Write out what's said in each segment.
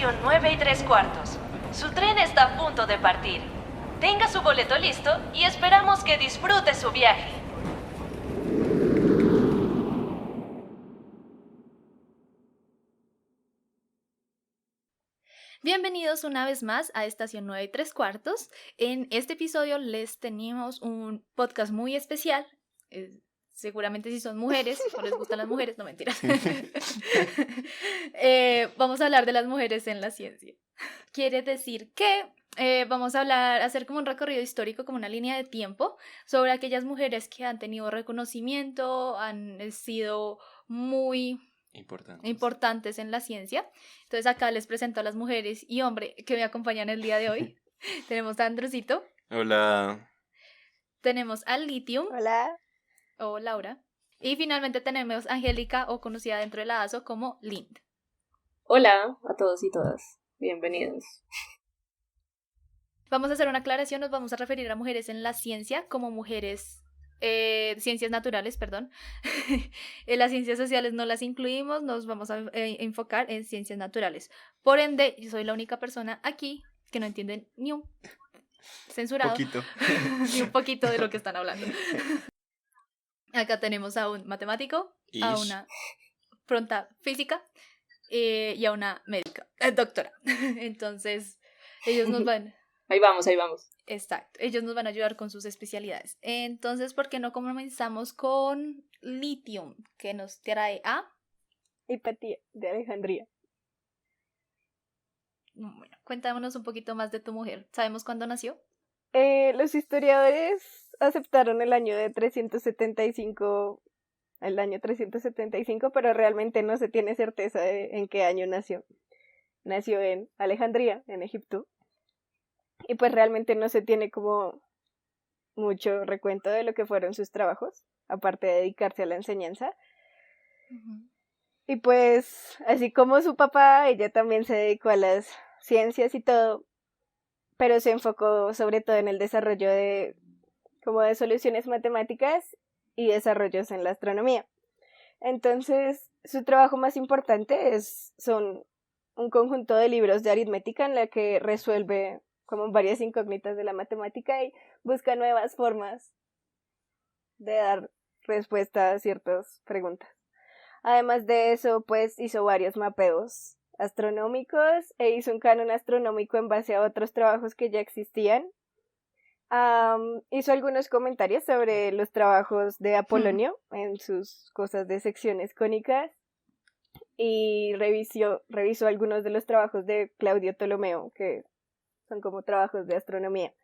estación 9:75. Su tren está a punto de partir. Tenga su boleto listo y esperamos que disfrute su viaje. Bienvenidos una vez más a Estación 9:75. En este episodio les tenemos un podcast muy especial. Seguramente si son mujeres o les gustan las mujeres, no mentiras. Vamos a hablar de las mujeres en la ciencia. Quiere decir que vamos a hacer como un recorrido histórico, como una línea de tiempo, sobre aquellas mujeres que han tenido reconocimiento, han sido muy importantes en la ciencia. Entonces acá les presento a las mujeres y hombre que me acompañan el día de hoy. Tenemos a Andresito. Hola. Tenemos a Lithium. Hola. O Laura. Y finalmente tenemos a Angélica, o conocida dentro de la ASO como Lind. Hola a todos y todas. Bienvenidos. Vamos a hacer una aclaración. Nos vamos a referir a mujeres en la ciencia como mujeres... ciencias naturales, perdón. En las ciencias sociales no las incluimos, nos vamos a enfocar en ciencias naturales. Por ende, yo soy la única persona aquí que no entiende ni un censurado ni un poquito de lo que están hablando. Acá tenemos a un matemático, a una pronta física y a una médica, doctora. Entonces, ellos nos van... Ahí vamos. Exacto, ellos nos van a ayudar con sus especialidades. Entonces, ¿por qué no comenzamos con Lithium, que nos trae a... Hipatia, de Alejandría. Bueno, cuéntanos un poquito más de tu mujer. ¿Sabemos cuándo nació? Los historiadores aceptaron el año 375, pero realmente no se tiene certeza de en qué año nació. Nació en Alejandría, en Egipto. Y pues realmente no se tiene como mucho recuento de lo que fueron sus trabajos, aparte de dedicarse a la enseñanza. Uh-huh. Y pues, así como su papá, ella también se dedicó a las ciencias y todo, pero se enfocó sobre todo en el desarrollo de soluciones matemáticas y desarrollos en la astronomía. Entonces, su trabajo más importante son un conjunto de libros de aritmética en la que resuelve como varias incógnitas de la matemática y busca nuevas formas de dar respuesta a ciertas preguntas. Además de eso, pues hizo varios mapeos astronómicos e hizo un canon astronómico en base a otros trabajos que ya existían. Hizo algunos comentarios sobre los trabajos de Apolonio en sus cosas de secciones cónicas y revisó algunos de los trabajos de Claudio Ptolomeo, que son como trabajos de astronomía.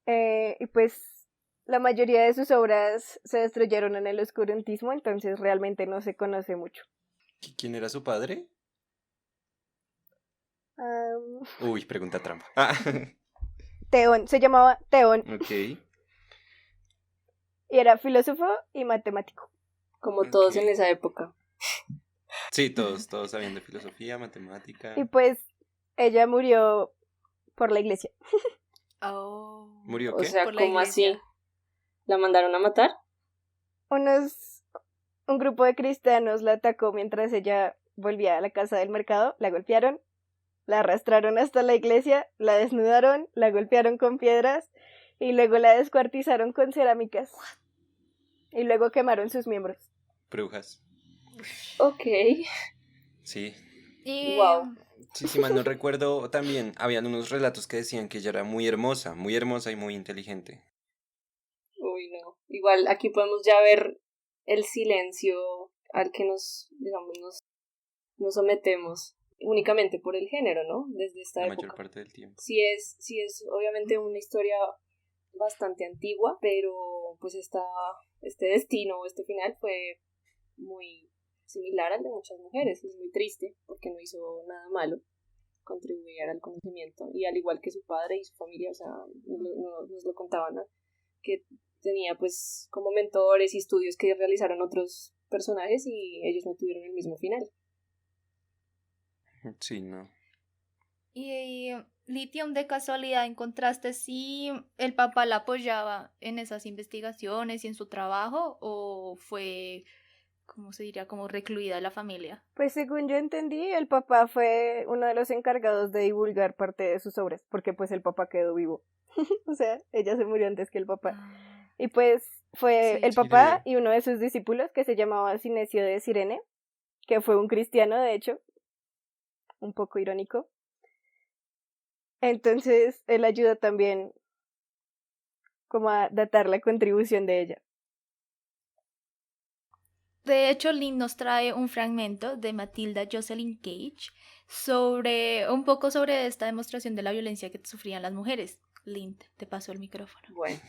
Y pues la mayoría de sus obras se destruyeron en el oscurantismo, entonces realmente no se conoce mucho. ¿Quién era su padre? Uy, pregunta trampa. Teón, se llamaba Teón. Ok. Y era filósofo y matemático. Como todos en esa época. Sí, todos sabían de filosofía, matemática. Y pues ella murió por la iglesia. Oh. ¿Murió qué? O sea, ¿cómo así? ¿La mandaron a matar? Un grupo de cristianos la atacó mientras ella volvía a la casa del mercado, la golpearon, la arrastraron hasta la iglesia, la desnudaron, la golpearon con piedras y luego la descuartizaron con cerámicas. Y luego quemaron sus miembros. Brujas. Ok. Sí. Wow. Sí, si mal no recuerdo, también habían unos relatos que decían que ella era muy hermosa y muy inteligente. Uy, no. Igual aquí podemos ya ver el silencio al que nos sometemos únicamente por el género, ¿no? Desde esta época. La mayor parte del tiempo. Sí es obviamente una historia bastante antigua, pero pues este destino, este final fue muy similar al de muchas mujeres. Es muy triste porque no hizo nada malo contribuir al conocimiento, y al igual que su padre y su familia, o sea, nos lo contaban, ¿no? Que tenía pues como mentores y estudios que realizaron otros personajes y ellos no tuvieron el mismo final. Sí, no. Y Lithium, de casualidad, ¿encontraste si el papá la apoyaba en esas investigaciones y en su trabajo, o fue ¿cómo se diría? Como recluida de la familia. Pues según yo entendí, el papá fue uno de los encargados de divulgar parte de sus obras, porque pues el papá quedó vivo. O sea, ella se murió antes que el papá. Ah, Y pues fue sí. el papá y uno de sus discípulos que se llamaba Sinesio de Cirene, que fue un cristiano de hecho, un poco irónico. Entonces él ayuda también como a datar la contribución de ella. De hecho, Lynn nos trae un fragmento de Matilda Jocelyn Gage sobre un poco sobre esta demostración de la violencia que sufrían las mujeres. Lynn, te paso el micrófono. Bueno,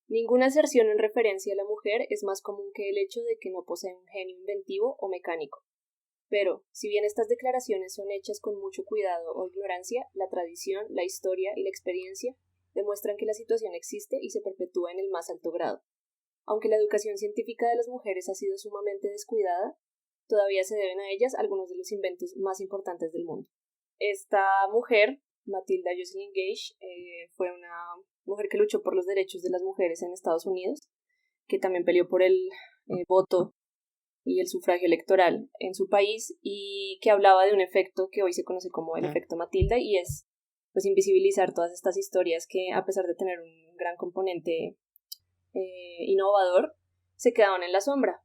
ninguna aserción en referencia a la mujer es más común que el hecho de que no posee un genio inventivo o mecánico. Pero, si bien estas declaraciones son hechas con mucho cuidado o ignorancia, la tradición, la historia y la experiencia demuestran que la situación existe y se perpetúa en el más alto grado. Aunque la educación científica de las mujeres ha sido sumamente descuidada, todavía se deben a ellas algunos de los inventos más importantes del mundo. Esta mujer, Matilda Jocelyn Gage, fue una mujer que luchó por los derechos de las mujeres en Estados Unidos, que también peleó por el voto y el sufragio electoral en su país, y que hablaba de un efecto que hoy se conoce como el efecto Matilda, y es pues invisibilizar todas estas historias que, a pesar de tener un gran componente innovador, se quedaban en la sombra.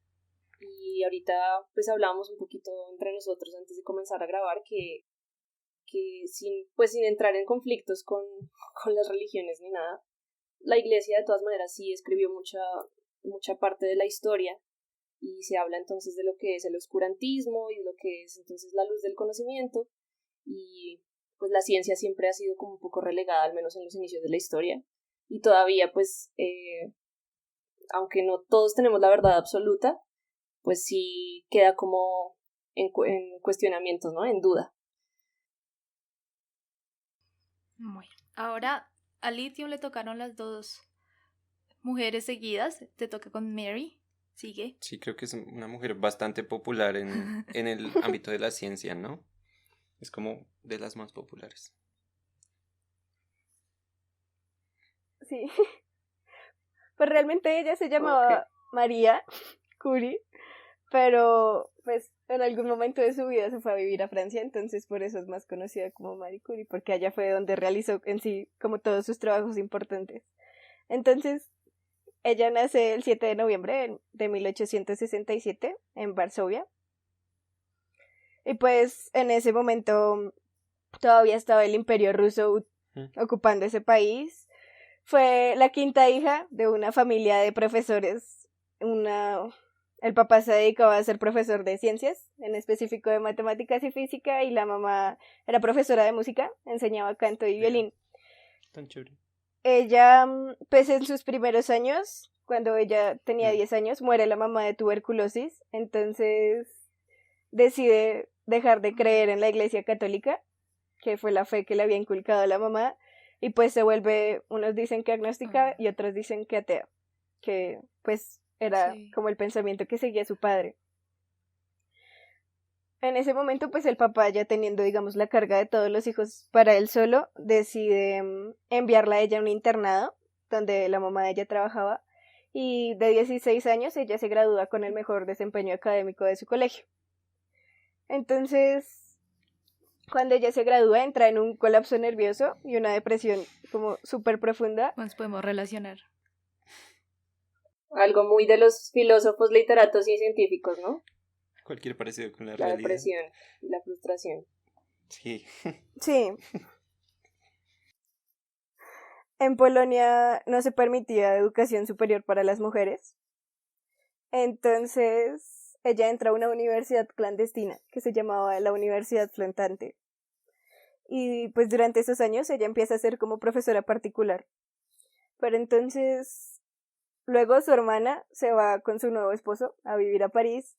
Y ahorita pues hablábamos un poquito entre nosotros antes de comenzar a grabar que sin entrar en conflictos con las religiones ni nada, la iglesia de todas maneras sí escribió mucha parte de la historia, y se habla entonces de lo que es el oscurantismo y de lo que es entonces la luz del conocimiento, y pues la ciencia siempre ha sido como un poco relegada, al menos en los inicios de la historia, y todavía pues aunque no todos tenemos la verdad absoluta, pues sí queda como en cuestionamientos, ¿no? En duda. Muy. Ahora a Lithium le tocaron las dos mujeres seguidas. Te toca con Mary. Sigue. Sí, creo que es una mujer bastante popular en el ámbito de la ciencia, ¿no? Es como de las más populares. Sí. Pues realmente ella se llamaba María Curie, pero pues en algún momento de su vida se fue a vivir a Francia, entonces por eso es más conocida como Marie Curie, porque allá fue donde realizó en sí como todos sus trabajos importantes. Entonces, ella nace el 7 de noviembre de 1867 en Varsovia. Y pues en ese momento todavía estaba el Imperio Ruso ocupando ese país. Fue la quinta hija de una familia de profesores. El papá se dedicaba a ser profesor de ciencias, en específico de matemáticas y física, y la mamá era profesora de música, enseñaba canto y violín. Tan chévere. Ella, pues en sus primeros años, cuando ella tenía 10 años, muere la mamá de tuberculosis, entonces decide dejar de creer en la Iglesia Católica, que fue la fe que le había inculcado a la mamá, y pues se vuelve, unos dicen que agnóstica y otros dicen que atea, que pues era como el pensamiento que seguía su padre. En ese momento, pues el papá, ya teniendo, digamos, la carga de todos los hijos para él solo, decide enviarla a ella a un internado, donde la mamá de ella trabajaba, y de 16 años ella se gradúa con el mejor desempeño académico de su colegio. Entonces, cuando ella se gradúa, entra en un colapso nervioso y una depresión como súper profunda. Nos podemos relacionar. Algo muy de los filósofos, literatos y científicos, ¿no? Cualquier parecido con la La realidad. depresión y la frustración. Sí. Sí. En Polonia no se permitía educación superior para las mujeres. Entonces, ella entra a una universidad clandestina que se llamaba la Universidad Flotante. Y pues durante esos años ella empieza a ser como profesora particular. Pero entonces, luego su hermana se va con su nuevo esposo a vivir a París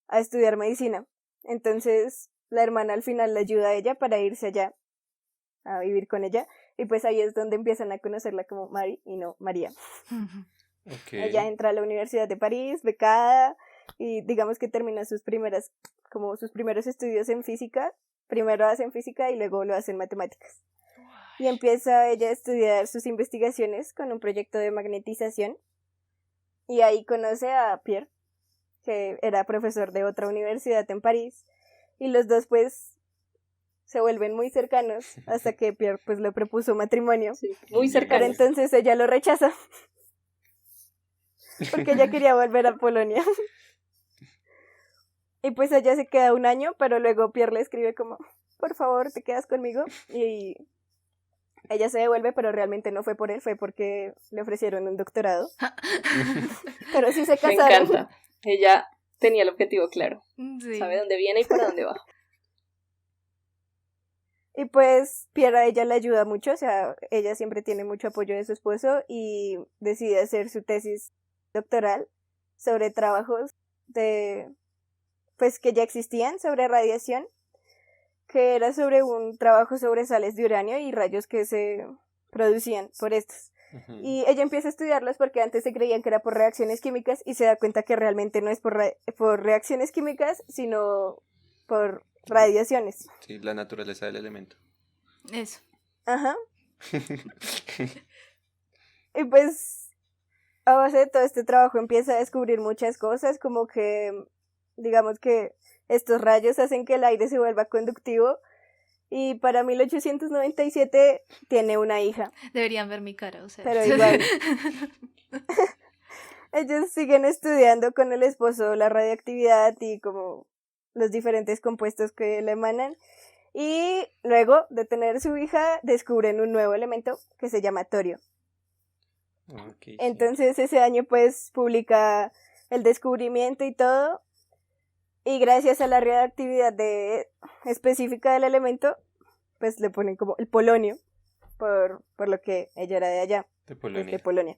a estudiar medicina. Entonces, la hermana al final le ayuda a ella para irse allá a vivir con ella. Y pues ahí es donde empiezan a conocerla como Mari y no María. Okay. Ella entra a la Universidad de París, becada, y digamos que termina sus primeros estudios en física. Primero hacen física y luego lo hacen matemáticas. Y empieza ella a estudiar sus investigaciones con un proyecto de magnetización. Y ahí conoce a Pierre, que era profesor de otra universidad en París, y los dos pues se vuelven muy cercanos hasta que Pierre pues le propuso matrimonio. Sí, muy Pero cercano. entonces ella lo rechaza porque ella quería volver a Polonia. Y pues ella se queda un año, pero luego Pierre le escribe como, por favor, te quedas conmigo. Y ella se devuelve, pero realmente no fue por él, fue porque le ofrecieron un doctorado. Pero sí se Me casaron. encanta. Ella tenía el objetivo claro. Sí. Sabe dónde viene y para dónde va. Y pues Pierre a ella le ayuda mucho, o sea, ella siempre tiene mucho apoyo de su esposo y decide hacer su tesis doctoral sobre trabajos de, pues que ya existían sobre radiación, que era sobre un trabajo sobre sales de uranio y rayos que se producían por estos. Ujú. Y ella empieza a estudiarlos porque antes se creían que era por reacciones químicas y se da cuenta que realmente no es por reacciones químicas, sino por radiaciones. Sí, la naturaleza del elemento. Eso. Ajá. Y pues a base de todo este trabajo empieza a descubrir muchas cosas, como que digamos que estos rayos hacen que el aire se vuelva conductivo y para 1897 tiene una hija, Deberían ver mi cara, o sea. pero igual ellos siguen estudiando con el esposo la radioactividad y como los diferentes compuestos que le emanan y luego de tener su hija descubren un nuevo elemento que se llama torio. Ok, sí. Entonces ese año pues publica el descubrimiento y todo y gracias a la radioactividad específica del elemento pues le ponen como el polonio por lo que ella era de allá, De pues, Polonia. de Polonia.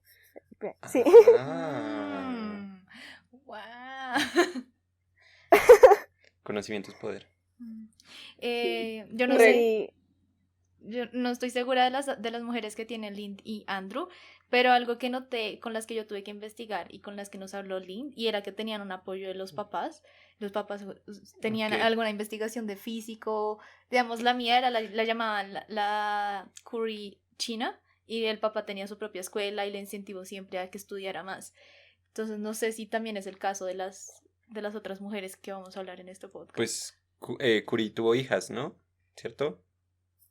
Sí. Ah, Wow. conocimiento es poder. Yo no sé. Y Yo no estoy segura de las mujeres que tienen Lind y Andrew, pero algo que noté con las que yo tuve que investigar y con las que nos habló Lind, y era que tenían un apoyo de los papás. Los papás tenían Ok. alguna investigación de físico. Digamos, la mía era la llamaban la Curie China, y el papá tenía su propia escuela y le incentivó siempre a que estudiara más. Entonces, no sé si también es el caso de las otras mujeres que vamos a hablar en este podcast. Pues Curie tuvo hijas, ¿no? ¿Cierto?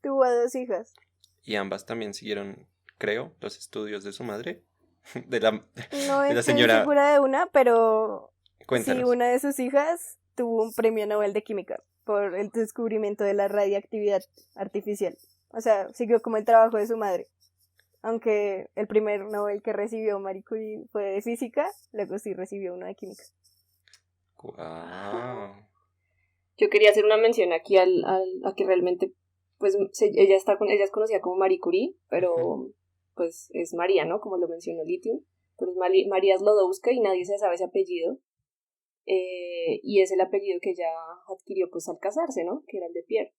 tuvo 2 hijas. Y ambas también siguieron, creo, los estudios de su madre. De la, No de la estoy señora. segura de una, pero sí, Cuéntanos. una de sus hijas tuvo un premio Nobel de Química por el descubrimiento de la radiactividad artificial. O sea, siguió como el trabajo de su madre. Aunque el primer Nobel que recibió Marie Curie fue de física, luego sí recibió uno de química. Guau. Yo quería hacer una mención aquí a que realmente, pues, ella es conocida como Marie Curie, pero, pues, es María, ¿no? Como lo mencionó Lithium. Pero es María Slodowska y nadie se sabe ese apellido. Y es el apellido que ella adquirió, pues, al casarse, ¿no? Que era el de Pierre.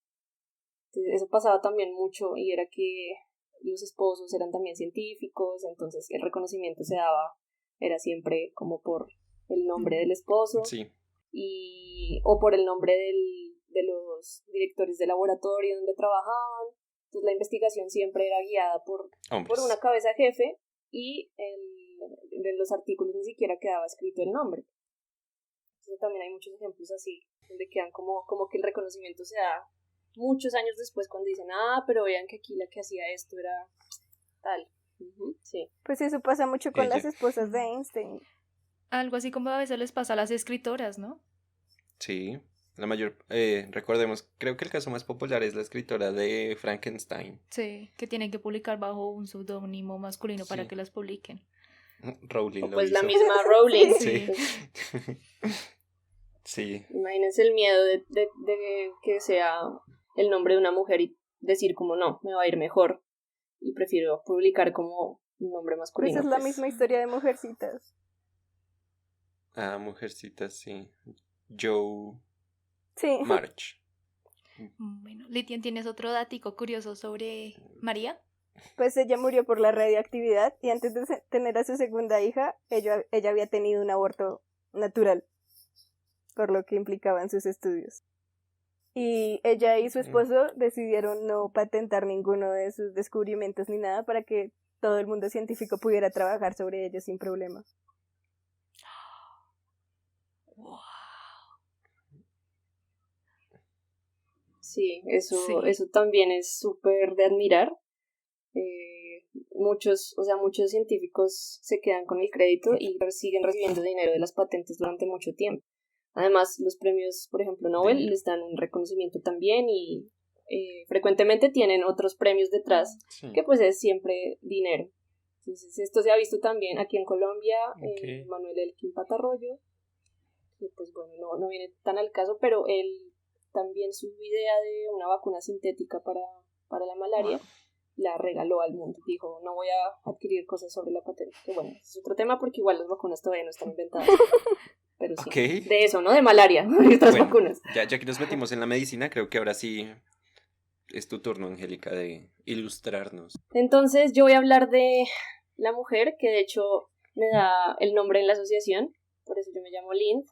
Entonces, eso pasaba también mucho y era que los esposos eran también científicos, entonces el reconocimiento se daba, era siempre como por el nombre del esposo Sí. o por el nombre de los directores de laboratorio donde trabajaban. Entonces la investigación siempre era guiada por Hombres. una cabeza jefe y de los artículos ni siquiera quedaba escrito el nombre. Entonces también hay muchos ejemplos así, donde quedan como que el reconocimiento se da muchos años después cuando dicen, pero vean que aquí la que hacía esto era tal. Sí. Pues eso pasa mucho con Ella. las esposas de Einstein. Algo así como a veces les pasa a las escritoras, ¿no? Sí. La mayor. Recordemos, creo que el caso más popular es la escritora de Frankenstein. Sí, que tienen que publicar bajo un seudónimo masculino para Sí. que las publiquen. Rowling O lo pues la hizo. misma Rowling. Sí. Sí. Imagínense el miedo de que sea el nombre de una mujer y decir como no, me va a ir mejor y prefiero publicar como un nombre Pues masculino. es la pues. misma historia de Mujercitas. Ah, Mujercitas, sí. Joe Sí. March. Bueno, Litian, ¿tienes otro datico curioso sobre María? Pues ella murió por la radioactividad y antes de tener a su segunda hija, ella había tenido un aborto natural, por lo que implicaban sus estudios. Y ella y su esposo decidieron no patentar ninguno de sus descubrimientos ni nada para que todo el mundo científico pudiera trabajar sobre ellos sin problema. Sí, Sí. eso también es súper de admirar. Muchos científicos se quedan con el crédito y siguen recibiendo dinero de las patentes durante mucho tiempo. Además, los premios, por ejemplo, Nobel, Dinero. les dan un reconocimiento también y frecuentemente tienen otros premios detrás, Sí. que pues es siempre dinero. Entonces, esto se ha visto también aquí en Colombia, Ok. Manuel Elkin Patarroyo, que pues bueno, no viene tan al caso, pero él también su idea de una vacuna sintética para la malaria la regaló al mundo. Dijo, no voy a adquirir cosas sobre la patente. Que bueno, es otro tema porque igual las vacunas todavía no están inventadas. Pero sí, Ok. de eso, ¿no? De malaria y otras Bueno, vacunas. ya que nos metimos en la medicina, creo que ahora sí es tu turno, Angélica, de ilustrarnos. Entonces yo voy a hablar de la mujer, que de hecho me da el nombre en la asociación, por eso yo me llamo Lind.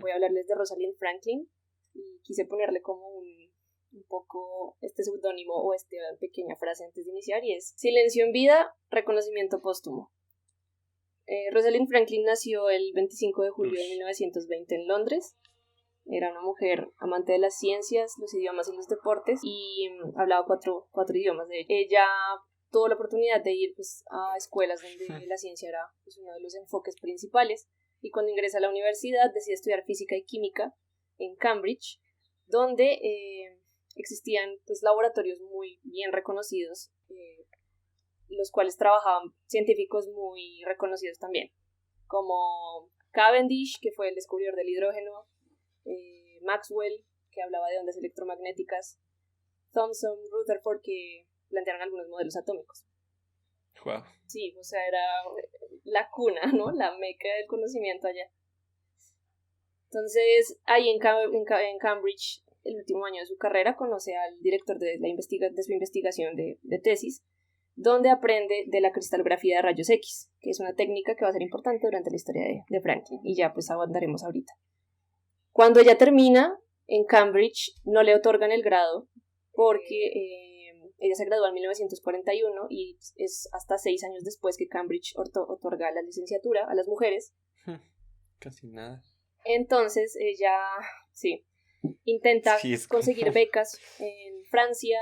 Voy a hablarles de Rosalind Franklin y quise ponerle como un poco este seudónimo o esta pequeña frase antes de iniciar, y es: silencio en vida, reconocimiento póstumo. Rosalind Franklin nació el 25 de julio de 1920 en Londres. Era una mujer amante de las ciencias, los idiomas y los deportes, y hablaba cuatro idiomas. De ella tuvo la oportunidad de ir pues, a escuelas donde la ciencia era pues, uno de los enfoques principales, y cuando ingresa a la universidad decide estudiar física y química en Cambridge, donde existían pues, laboratorios muy bien reconocidos, los cuales trabajaban científicos muy reconocidos también, como Cavendish, que fue el descubridor del hidrógeno, Maxwell, que hablaba de ondas electromagnéticas, Thomson, Rutherford, que plantearon algunos modelos atómicos. Wow. Sí, o sea, era la cuna, ¿no? La meca del conocimiento allá. Entonces, ahí en Cambridge, el último año de su carrera, conoce al director de su investigación de tesis, donde aprende de la cristalografía de rayos X, que es una técnica que va a ser importante durante la historia de Franklin, y ya pues avanzaremos ahorita. Cuando ella termina en Cambridge, no le otorgan el grado porque ella se graduó en 1941 y es hasta 6 años después que Cambridge otorga la licenciatura a las mujeres. Casi nada. Entonces ella, sí, intenta conseguir becas en Francia,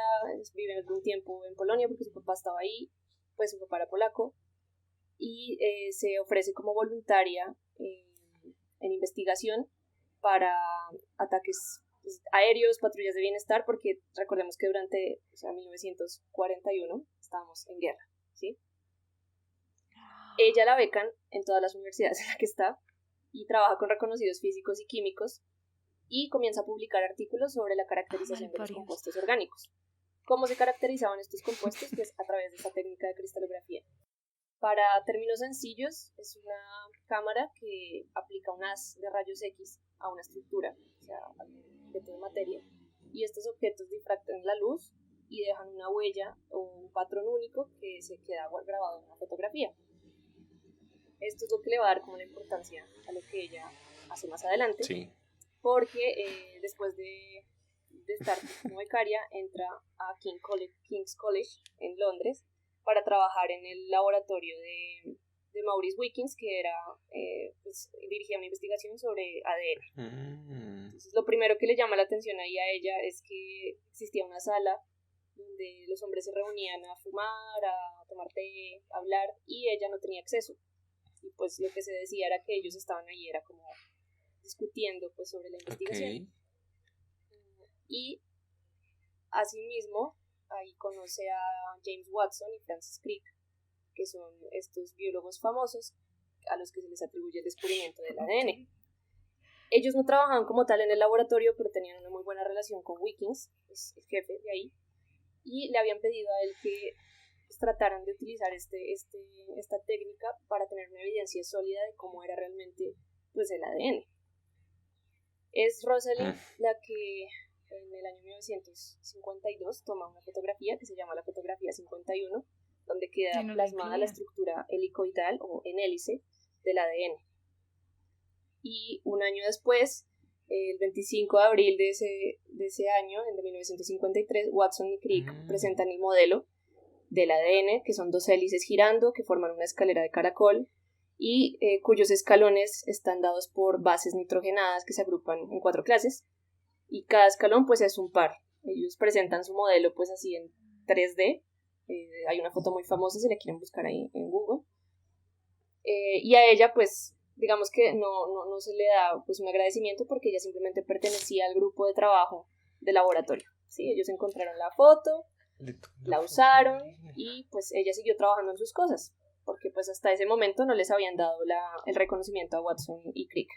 vive algún tiempo en Polonia porque su papá estaba ahí, pues su papá era polaco, y se ofrece como voluntaria en investigación para ataques aéreos, patrullas de bienestar, porque recordemos que durante 1941 estábamos en guerra, ¿sí? Ella la becan en todas las universidades en las que está y trabaja con reconocidos físicos y químicos y comienza a publicar artículos sobre la caracterización de los compuestos orgánicos. ¿Cómo se caracterizaban estos compuestos? Pues a través de esta técnica de cristalografía. Para términos sencillos, es una cámara que aplica un haz de rayos X a una estructura, o sea, a un objeto de materia, y estos objetos difractan la luz y dejan una huella o un patrón único que se queda grabado en una fotografía. Esto es lo que le va a dar como la importancia a lo que ella hace más adelante, sí. Porque después de estar como becaria, entra a King's College en Londres para trabajar en el laboratorio de Maurice Wilkins, que era pues, dirigía una investigación sobre ADN. Entonces, lo primero que le llama la atención ahí a ella es que existía una sala donde los hombres se reunían a fumar, a tomar té, a hablar, y ella no tenía acceso. Y pues lo que se decía era que ellos estaban ahí, era como discutiendo pues sobre la investigación. Y asimismo ahí conoce a James Watson y Francis Crick, que son estos biólogos famosos a los que se les atribuye el descubrimiento del ADN. Ellos no trabajaban como tal en el laboratorio, pero tenían una muy buena relación con Wilkins, es el jefe de ahí, y le habían pedido a él que pues, trataran de utilizar esta técnica para tener una evidencia sólida de cómo era realmente pues, el ADN. Es Rosalind la que en el año 1952 toma una fotografía que se llama la fotografía 51, donde queda plasmada la estructura helicoidal o en hélice del ADN. Y un año después, el 25 de abril de ese año, en 1953, Watson y Crick presentan el modelo del ADN, que son 2 hélices girando que forman una escalera de caracol y cuyos escalones están dados por bases nitrogenadas que se agrupan en 4 clases. y cada escalón pues es un par. Ellos presentan su modelo pues así en 3D. Hay una foto muy famosa si la quieren buscar ahí en Google. Y a ella pues digamos que no se le da pues un agradecimiento porque ella simplemente pertenecía al grupo de trabajo de laboratorio. ¿Sí? Ellos encontraron la foto, la usaron y pues ella siguió trabajando en sus cosas porque pues hasta ese momento no les habían dado el reconocimiento a Watson y Crick.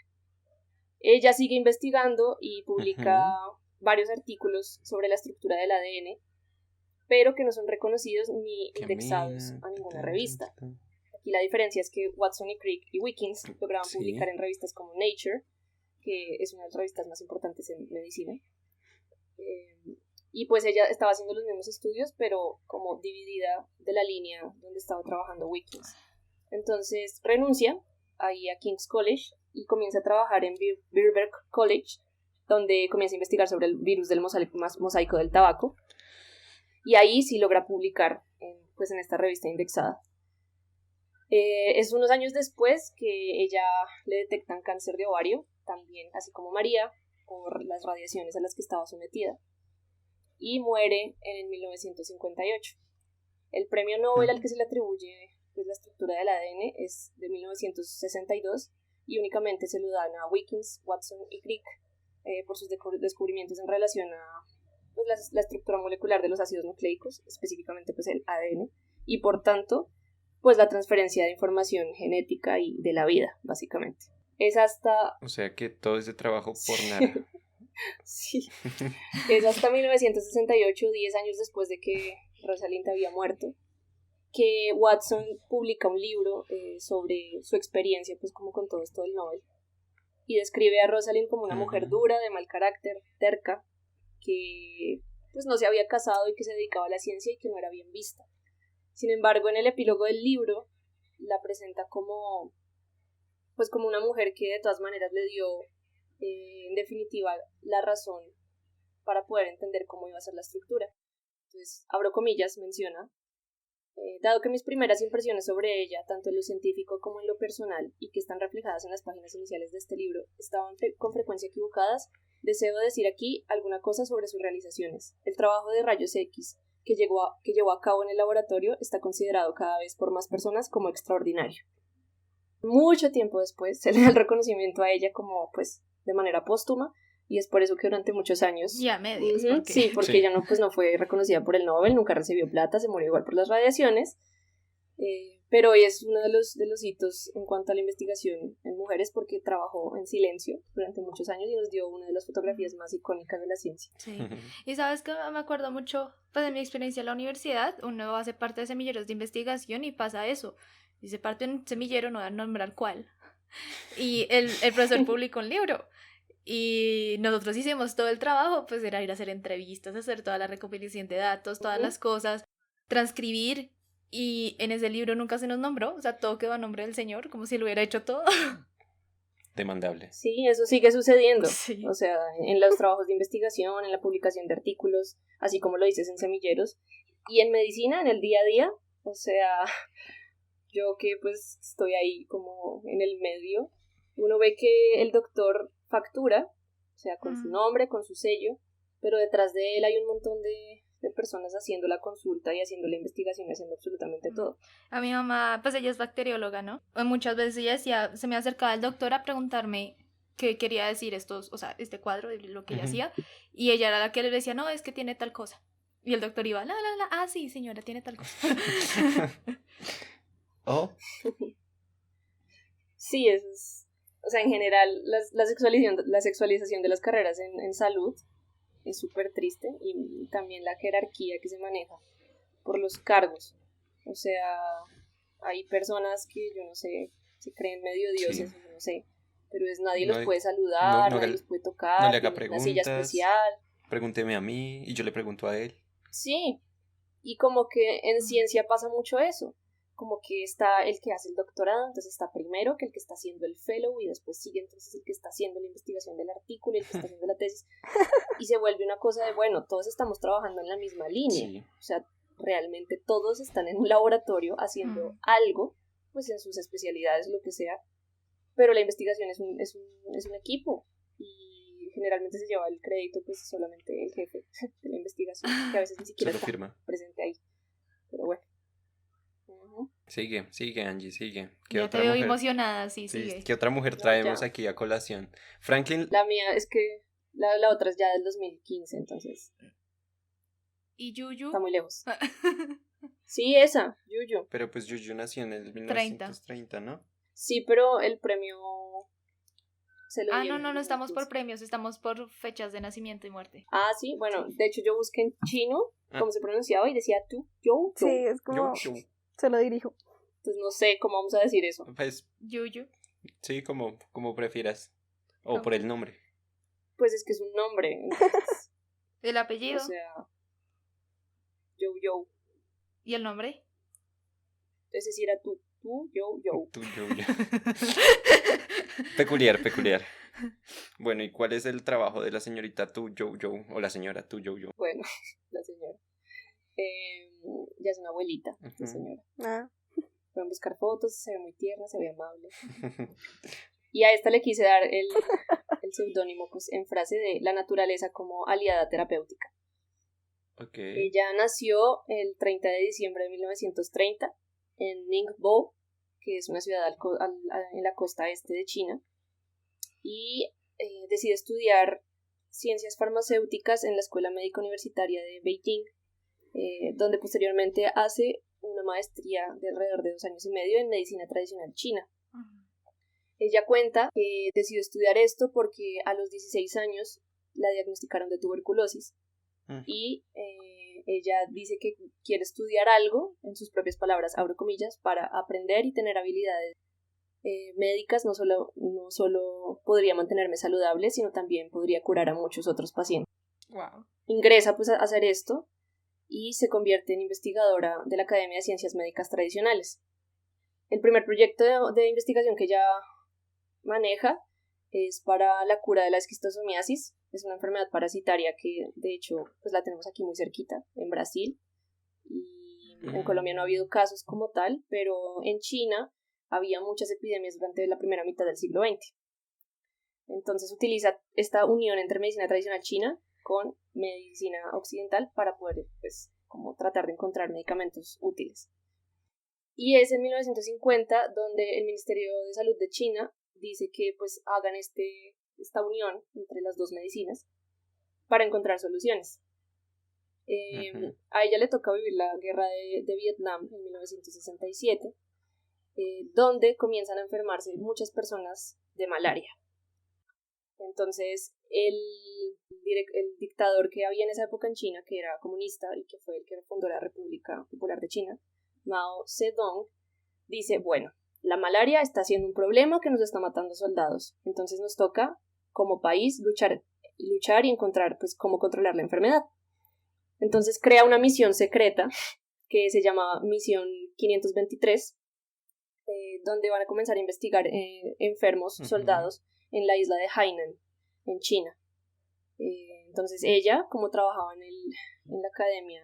Ella sigue investigando y publica varios artículos sobre la estructura del ADN, pero que no son reconocidos ni indexados a ninguna revista. Aquí la diferencia es que Watson y Crick y Wilkins lograban publicar en revistas como Nature, que es una de las revistas más importantes en medicina. Y pues ella estaba haciendo los mismos estudios, pero como dividida de la línea donde estaba trabajando Wilkins. Entonces renuncia ahí a King's College y comienza a trabajar en Birkbeck College, donde comienza a investigar sobre el virus del mosaico del tabaco. Y ahí sí logra publicar pues en esta revista indexada. Es unos años después que ella le detectan cáncer de ovario, también así como María, por las radiaciones a las que estaba sometida. Y muere en 1958. El premio Nobel al que se le atribuye pues, la estructura del ADN es de 1962 y únicamente se lo dan a Wilkins, Watson y Crick por sus descubrimientos en relación a pues, la estructura molecular de los ácidos nucleicos, específicamente pues, el ADN, y por tanto pues la transferencia de información genética y de la vida, básicamente. Es hasta... O sea que todo ese trabajo por nada. Sí. Es hasta 1968, 10 años después de que Rosalind había muerto, que Watson publica un libro sobre su experiencia pues como con todo esto del Nobel y describe a Rosalind como una mujer dura, de mal carácter, terca, que pues no se había casado y que se dedicaba a la ciencia y que no era bien vista. Sin embargo, en el epílogo del libro la presenta como pues como una mujer que de todas maneras le dio en definitiva la razón para poder entender cómo iba a ser la estructura. Entonces, abro comillas, menciona: dado que mis primeras impresiones sobre ella, tanto en lo científico como en lo personal, y que están reflejadas en las páginas iniciales de este libro, estaban con frecuencia equivocadas, deseo decir aquí alguna cosa sobre sus realizaciones. El trabajo de rayos X que llevó a cabo en el laboratorio está considerado cada vez por más personas como extraordinario. Mucho tiempo después se le da el reconocimiento a ella como, pues, de manera póstuma, y es por eso que durante muchos años... Ya medias. Porque... Sí, porque ella no fue reconocida por el Nobel, nunca recibió plata, se murió igual por las radiaciones, pero hoy es uno de los hitos en cuanto a la investigación en mujeres porque trabajó en silencio durante muchos años y nos dio una de las fotografías más icónicas de la ciencia. Sí. Y sabes que me acuerdo mucho, pues de mi experiencia en la universidad, uno hace parte de semilleros de investigación y pasa eso. Dice parte de un semillero, no da nombrar cuál. Y el profesor publicó un libro. Y nosotros hicimos todo el trabajo, pues era ir a hacer entrevistas, hacer toda la recopilación de datos, todas las cosas, transcribir. Y en ese libro nunca se nos nombró, o sea, todo quedó a nombre del señor, como si lo hubiera hecho todo. Demandable. Sí, eso sigue sucediendo. Sí. O sea, en los trabajos de investigación, en la publicación de artículos, así como lo dices en semilleros. Y en medicina, en el día a día, o sea... Yo que pues estoy ahí como en el medio, uno ve que el doctor factura, o sea, con su nombre, con su sello, pero detrás de él hay un montón de personas haciendo la consulta y haciendo la investigación y haciendo absolutamente todo. A mi mamá, pues ella es bacterióloga, ¿no? Muchas veces ella decía, se me acercaba el doctor a preguntarme qué quería decir estos, o sea, este cuadro de lo que ella hacía, y ella era la que le decía, no, es que tiene tal cosa. Y el doctor iba, sí, señora, tiene tal cosa. Oh. Sí, eso es... O sea, en general, la sexualización de las carreras en salud es súper triste y también la jerarquía que se maneja por los cargos. O sea, hay personas que, yo no sé, se creen medio dioses, yo no sé, pero nadie los puede saludar, nadie los puede tocar, no le haga una silla especial. Pregúnteme a mí y yo le pregunto a él. Sí, y como que en ciencia pasa mucho eso. Como que está el que hace el doctorado, entonces está primero que el que está haciendo el fellow y después sigue entonces el que está haciendo la investigación del artículo y el que está haciendo la tesis y se vuelve una cosa de, bueno, todos estamos trabajando en la misma línea, sí. O sea, realmente todos están en un laboratorio haciendo algo, pues en sus especialidades, lo que sea, pero la investigación es un equipo y generalmente se lleva el crédito pues solamente el jefe de la investigación, que a veces ni siquiera Solo está firma. presente ahí. Pero bueno. Sigue, Angie, sigue. ¿Qué Ya te otra veo mujer? emocionada, sí, Sí, sigue. ¿qué otra mujer No, traemos ya. aquí a colación? Franklin, La mía es que la otra es ya del 2015, entonces ¿Y Yuyu? está muy lejos. Sí, esa, Yuyu. pero pues Yuyu nació en el 30. 1930, ¿no? Sí, pero el premio se lo Ah, dieron no en estamos por 2015. premios, estamos por fechas de nacimiento y muerte. Ah, sí, bueno, de hecho yo busqué en chino Ah. cómo se pronunciaba y decía tú, yo, Sí, es como, Yo. se lo dirijo. Entonces no sé cómo vamos a decir eso. Pues Yuyu. sí, como prefieras. O ¿Cómo? por el nombre. Pues es que es un nombre, entonces, ¿El apellido? o sea, yo. ¿Y el nombre? Entonces sí era tú, yo. Tú, yo. Peculiar. Bueno, ¿y cuál es el trabajo de la señorita tú, yo? O la señora tú, yo. Bueno, la señora. Ya es una abuelita, la Ujú. señora. Ah, Pueden buscar fotos, se ve muy tierna, se ve amable. Y a esta le quise dar el seudónimo pues, en frase de la naturaleza como aliada terapéutica. Ok. Ella nació el 30 de diciembre de 1930 en Ningbo, que es una ciudad en la costa este de China, y decide estudiar ciencias farmacéuticas en la Escuela Médica Universitaria de Beijing, donde posteriormente hace una maestría de alrededor de 2 años y medio en medicina tradicional china. Ella cuenta que decidió estudiar esto porque a los 16 años la diagnosticaron de tuberculosis y ella dice que quiere estudiar algo, en sus propias palabras, abro comillas, para aprender y tener habilidades médicas. No solo podría mantenerme saludable, sino también podría curar a muchos otros pacientes. Wow. Ingresa pues a hacer esto y se convierte en investigadora de la Academia de Ciencias Médicas Tradicionales. El primer proyecto de investigación que ella maneja es para la cura de la esquistosomiasis. Es una enfermedad parasitaria que de hecho pues la tenemos aquí muy cerquita, en Brasil, y en Colombia no ha habido casos como tal, pero en China había muchas epidemias durante la primera mitad del siglo XX. Entonces utiliza esta unión entre medicina tradicional china con medicina occidental para poder pues como tratar de encontrar medicamentos útiles. Y es en 1950 donde el Ministerio de Salud de China dice que pues hagan esta unión entre las dos medicinas para encontrar soluciones. A ella le toca vivir la guerra de Vietnam en 1967, donde comienzan a enfermarse muchas personas de malaria. Entonces el dictador que había en esa época en China, que era comunista y que fue el que fundó la República Popular de China, Mao Zedong, dice, bueno, la malaria está siendo un problema que nos está matando soldados, entonces nos toca como país luchar y encontrar pues cómo controlar la enfermedad. Entonces crea una misión secreta que se llama Misión 523, donde van a comenzar a investigar enfermos soldados en la isla de Hainan, en China. Entonces ella, como trabajaba en la Academia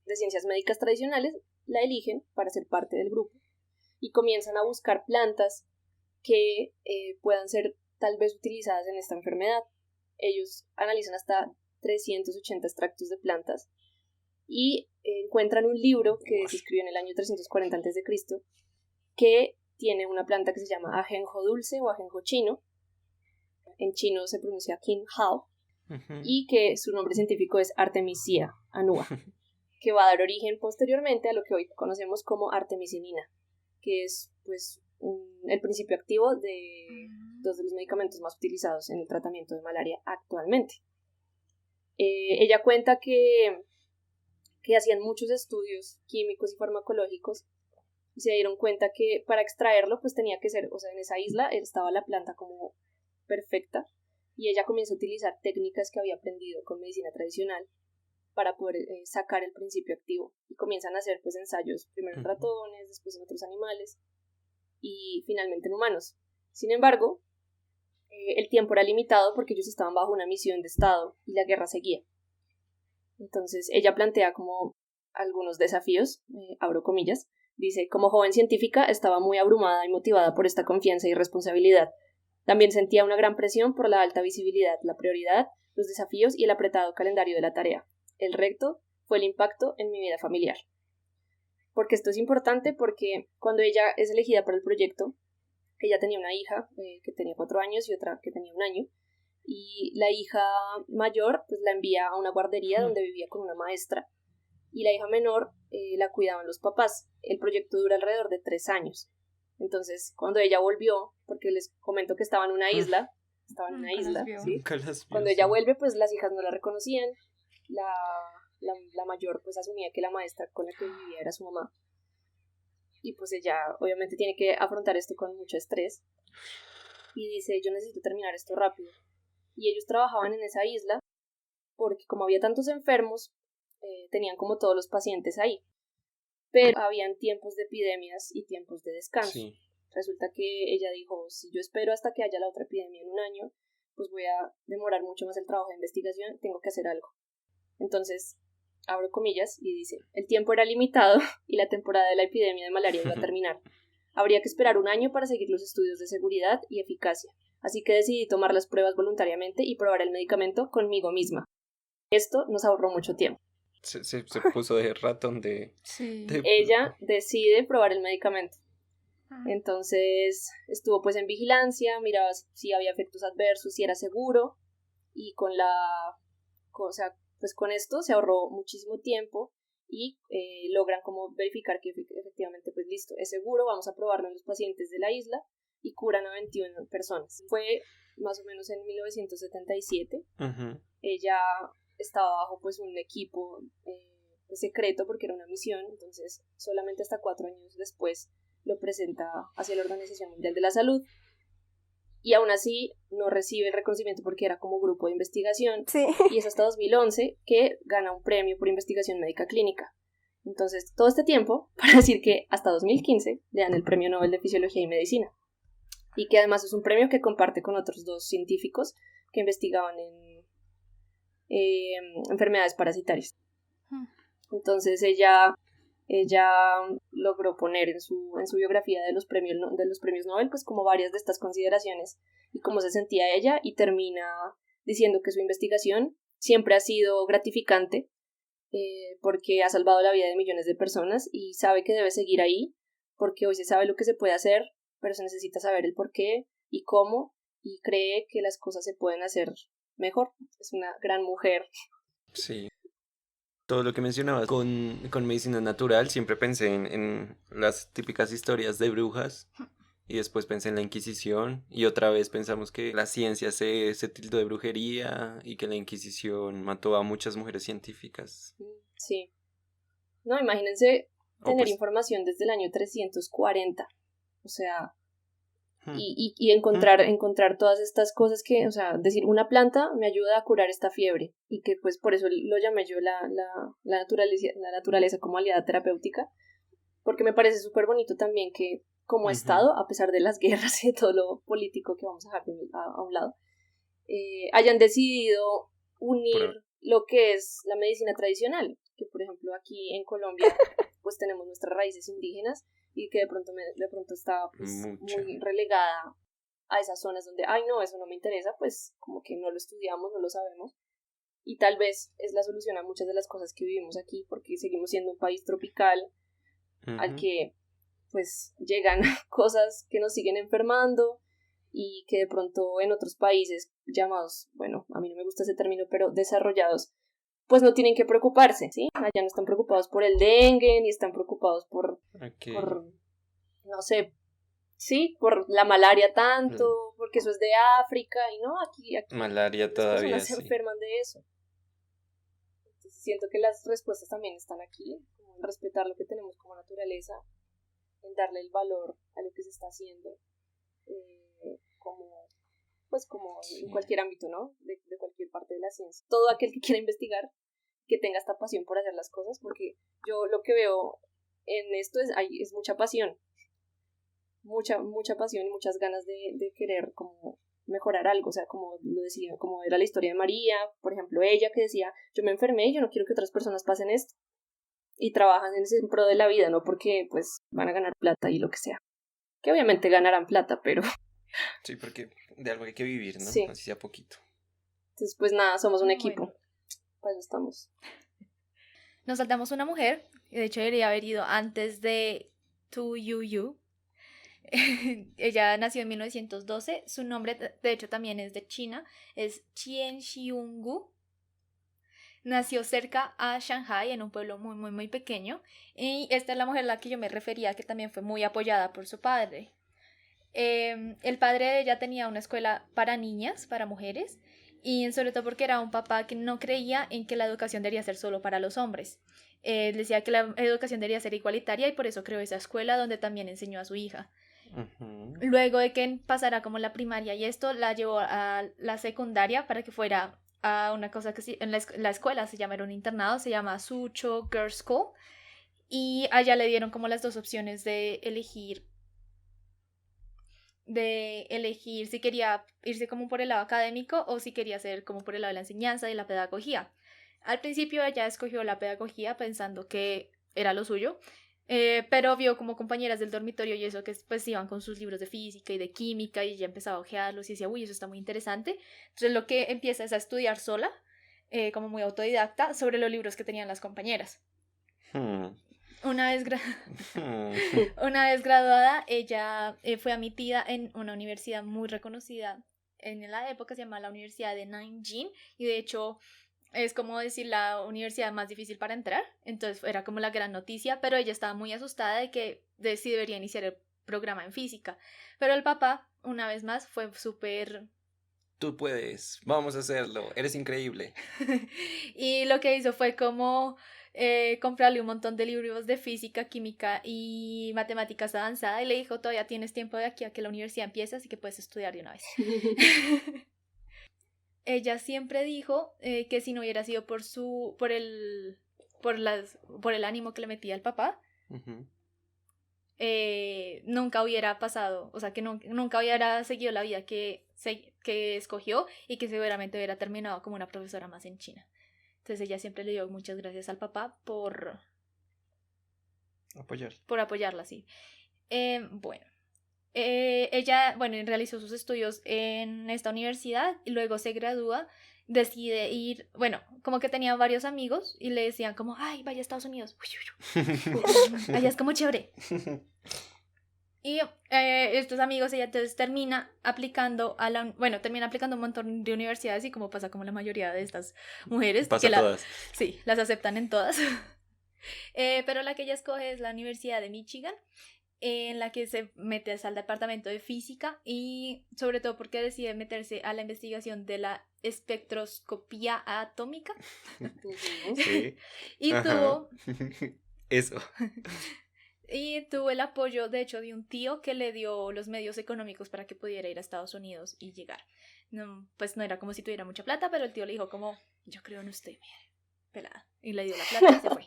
de Ciencias Médicas Tradicionales, la eligen para ser parte del grupo y comienzan a buscar plantas que puedan ser tal vez utilizadas en esta enfermedad. Ellos analizan hasta 380 extractos de plantas y encuentran un libro que se escribió en el año 340 a.C. que tiene una planta que se llama ajenjo dulce o ajenjo chino. En chino se pronuncia Qin Hao, y que su nombre científico es Artemisia annua, que va a dar origen posteriormente a lo que hoy conocemos como artemisinina, que es pues el principio activo de dos de los medicamentos más utilizados en el tratamiento de malaria actualmente. Ella cuenta que hacían muchos estudios químicos y farmacológicos y se dieron cuenta que para extraerlo pues tenía que ser, o sea, en esa isla estaba la planta como perfecta, y ella comienza a utilizar técnicas que había aprendido con medicina tradicional para poder sacar el principio activo, y comienzan a hacer pues ensayos primero en ratones, después en otros animales y finalmente en humanos. Sin embargo, el tiempo era limitado porque ellos estaban bajo una misión de Estado y la guerra seguía. Entonces ella plantea como algunos desafíos, abro comillas, dice, como joven científica estaba muy abrumada y motivada por esta confianza y responsabilidad. También sentía una gran presión por la alta visibilidad, la prioridad, los desafíos y el apretado calendario de la tarea. El reto fue el impacto en mi vida familiar. Porque esto es importante porque cuando ella es elegida para el proyecto, ella tenía una hija que tenía 4 años y otra que tenía 1 año, y la hija mayor pues la envía a una guardería donde vivía con una maestra, y la hija menor la cuidaban los papás. El proyecto dura alrededor de 3 años. Entonces, cuando ella volvió, porque les comento que estaba en una isla, ¿sí? Cuando ella vuelve, pues las hijas no la reconocían, la mayor pues asumía que la maestra con la que vivía era su mamá, y pues ella obviamente tiene que afrontar esto con mucho estrés, y dice, yo necesito terminar esto rápido. Y ellos trabajaban en esa isla porque como había tantos enfermos, tenían como todos los pacientes ahí, pero habían tiempos de epidemias y tiempos de descanso. Sí. Resulta que ella dijo, si yo espero hasta que haya la otra epidemia en 1 año, pues voy a demorar mucho más el trabajo de investigación, tengo que hacer algo. Entonces, abro comillas y dice, el tiempo era limitado y la temporada de la epidemia de malaria iba a terminar. Habría que esperar 1 año para seguir los estudios de seguridad y eficacia, así que decidí tomar las pruebas voluntariamente y probar el medicamento conmigo misma. Esto nos ahorró mucho tiempo. Se puso de ratón Sí. Ella decide probar el medicamento. Entonces estuvo pues en vigilancia, miraba si había efectos adversos, si era seguro, y con esto se ahorró muchísimo tiempo y logran como verificar que efectivamente pues listo, es seguro, vamos a probarlo en los pacientes de la isla, y curan a 21 personas. Fue más o menos en 1977. Uh-huh. Ella estaba bajo pues un equipo secreto porque era una misión, entonces solamente hasta 4 años después lo presenta hacia la Organización Mundial de la Salud, y aún así no recibe el reconocimiento porque era como grupo de investigación. Sí. Y es hasta 2011 que gana un premio por investigación médica clínica. Entonces todo este tiempo para decir que hasta 2015 le dan el Premio Nobel de Fisiología y Medicina, y que además es un premio que comparte con otros 2 científicos que investigaban en enfermedades parasitarias. Entonces ella logró poner en su biografía de los premios Nobel pues como varias de estas consideraciones y cómo se sentía ella, y termina diciendo que su investigación siempre ha sido gratificante porque ha salvado la vida de millones de personas, y sabe que debe seguir ahí porque hoy se sabe lo que se puede hacer, pero se necesita saber el por qué y cómo, y cree que las cosas se pueden hacer mejor. Es una gran mujer. Sí. Todo lo que mencionabas con medicina natural, siempre pensé en las típicas historias de brujas, y después pensé en la Inquisición, y otra vez pensamos que la ciencia se tildó de brujería y que la Inquisición mató a muchas mujeres científicas. Sí. No, imagínense tener pues, información desde el año 340. O sea, y encontrar todas estas cosas que, o sea, decir, una planta me ayuda a curar esta fiebre, y que pues por eso lo llamé yo la naturaleza como aliada terapéutica, porque me parece súper bonito también que como Estado, a pesar de las guerras y de todo lo político que vamos a dejar a un lado, hayan decidido unir lo que es la medicina tradicional, que por ejemplo aquí en Colombia pues tenemos nuestras raíces indígenas, y que de pronto está pues, muy relegada a esas zonas donde, ay no, eso no me interesa, pues como que no lo estudiamos, no lo sabemos, y tal vez es la solución a muchas de las cosas que vivimos aquí, porque seguimos siendo un país tropical al que pues llegan cosas que nos siguen enfermando, y que de pronto en otros países llamados, bueno, a mí no me gusta ese término, pero desarrollados, pues no tienen que preocuparse, ¿sí? Allá no están preocupados por el dengue, ni están preocupados por no sé, sí, por la malaria tanto, porque eso es de África, y no, aquí malaria las todavía, personas se enferman de eso. Entonces siento que las respuestas también están aquí, como en respetar lo que tenemos como naturaleza, en darle el valor a lo que se está haciendo, como en cualquier ámbito, ¿no? De cualquier parte de la ciencia. Todo aquel que quiera investigar, que tenga esta pasión por hacer las cosas, porque yo lo que veo en esto es mucha pasión. Mucha pasión y muchas ganas de querer como mejorar algo, o sea, como lo decía, como era la historia de María, por ejemplo, ella que decía, yo me enfermé y yo no quiero que otras personas pasen esto, y trabajan en pro de la vida, no porque pues van a ganar plata y lo que sea, que obviamente ganarán plata, pero Sí, porque de algo hay que vivir, ¿no? Sí. Así sea poquito. Entonces, pues nada, somos un Bueno. equipo. Pues estamos. Nos saltamos una mujer, y de hecho debería haber ido antes de Tu Yu. Ella nació en 1912, su nombre de hecho también es de China, es Qian Xionggu. Nació cerca a Shanghai, en un pueblo muy, muy, muy pequeño, y esta es la mujer a la que yo me refería, que también fue muy apoyada por su padre. El padre de ella tenía una escuela para niñas, para mujeres, y sobre todo porque era un papá que no creía en que la educación debería ser solo para los hombres. Decía que la educación debería ser igualitaria y por eso creó esa escuela donde también enseñó a su hija. Ujú. Luego de que pasara como la primaria y esto, la llevó a la secundaria para que fuera a una cosa que en la escuela se llama, era un internado, se llama Sucho Girls School, y allá le dieron como las dos opciones de elegir si quería irse como por el lado académico o si quería ser como por el lado de la enseñanza y la pedagogía. Al principio ella escogió la pedagogía pensando que era lo suyo, pero vio como compañeras del dormitorio y eso que pues iban con sus libros de física y de química y ella empezaba a ojearlos y decía, uy, eso está muy interesante. Entonces lo que empieza es a estudiar sola, como muy autodidacta, sobre los libros que tenían las compañeras. Hmm. Una vez, Hmm. una vez graduada, ella fue admitida en una universidad muy reconocida en la época, se llama la Universidad de Nanjing, y de hecho es como decir la universidad más difícil para entrar, entonces era como la gran noticia, pero ella estaba muy asustada de si debería iniciar el programa en física, pero el papá, una vez más, fue súper... Tú puedes, vamos a hacerlo, eres increíble. Y lo que hizo fue como comprarle un montón de libros de física, química y matemáticas avanzada y le dijo, todavía tienes tiempo de aquí a que la universidad empiece, así que puedes estudiar de una vez. Ella siempre dijo que si no hubiera sido por el ánimo que le metía el papá, Ujú. nunca hubiera pasado, o sea, que nunca hubiera seguido la vida que escogió y que seguramente hubiera terminado como una profesora más en China. Entonces ella siempre le dio muchas gracias al papá por Apoyar. apoyarla, sí. Bueno, ella, bueno, realizó sus estudios en esta universidad y luego se gradúa, decide ir, bueno, como que tenía varios amigos y le decían como, ay, vaya a Estados Unidos, allá es como chévere. Y estos amigos, ella entonces termina aplicando termina aplicando un montón de universidades y como pasa como la mayoría de estas mujeres, Pasa que todas. sí, las aceptan en todas. Pero la que ella escoge es la Universidad de Michigan, en la que se mete al departamento de física y sobre todo porque decide meterse a la investigación de la espectroscopía atómica. Sí. Y Ajá. Eso. Y tuvo el apoyo, de hecho, de un tío que le dio los medios económicos para que pudiera ir a Estados Unidos y llegar. No, pues no era como si tuviera mucha plata, pero el tío le dijo como, yo creo en usted, mire, pelada. Y le dio la plata y se fue.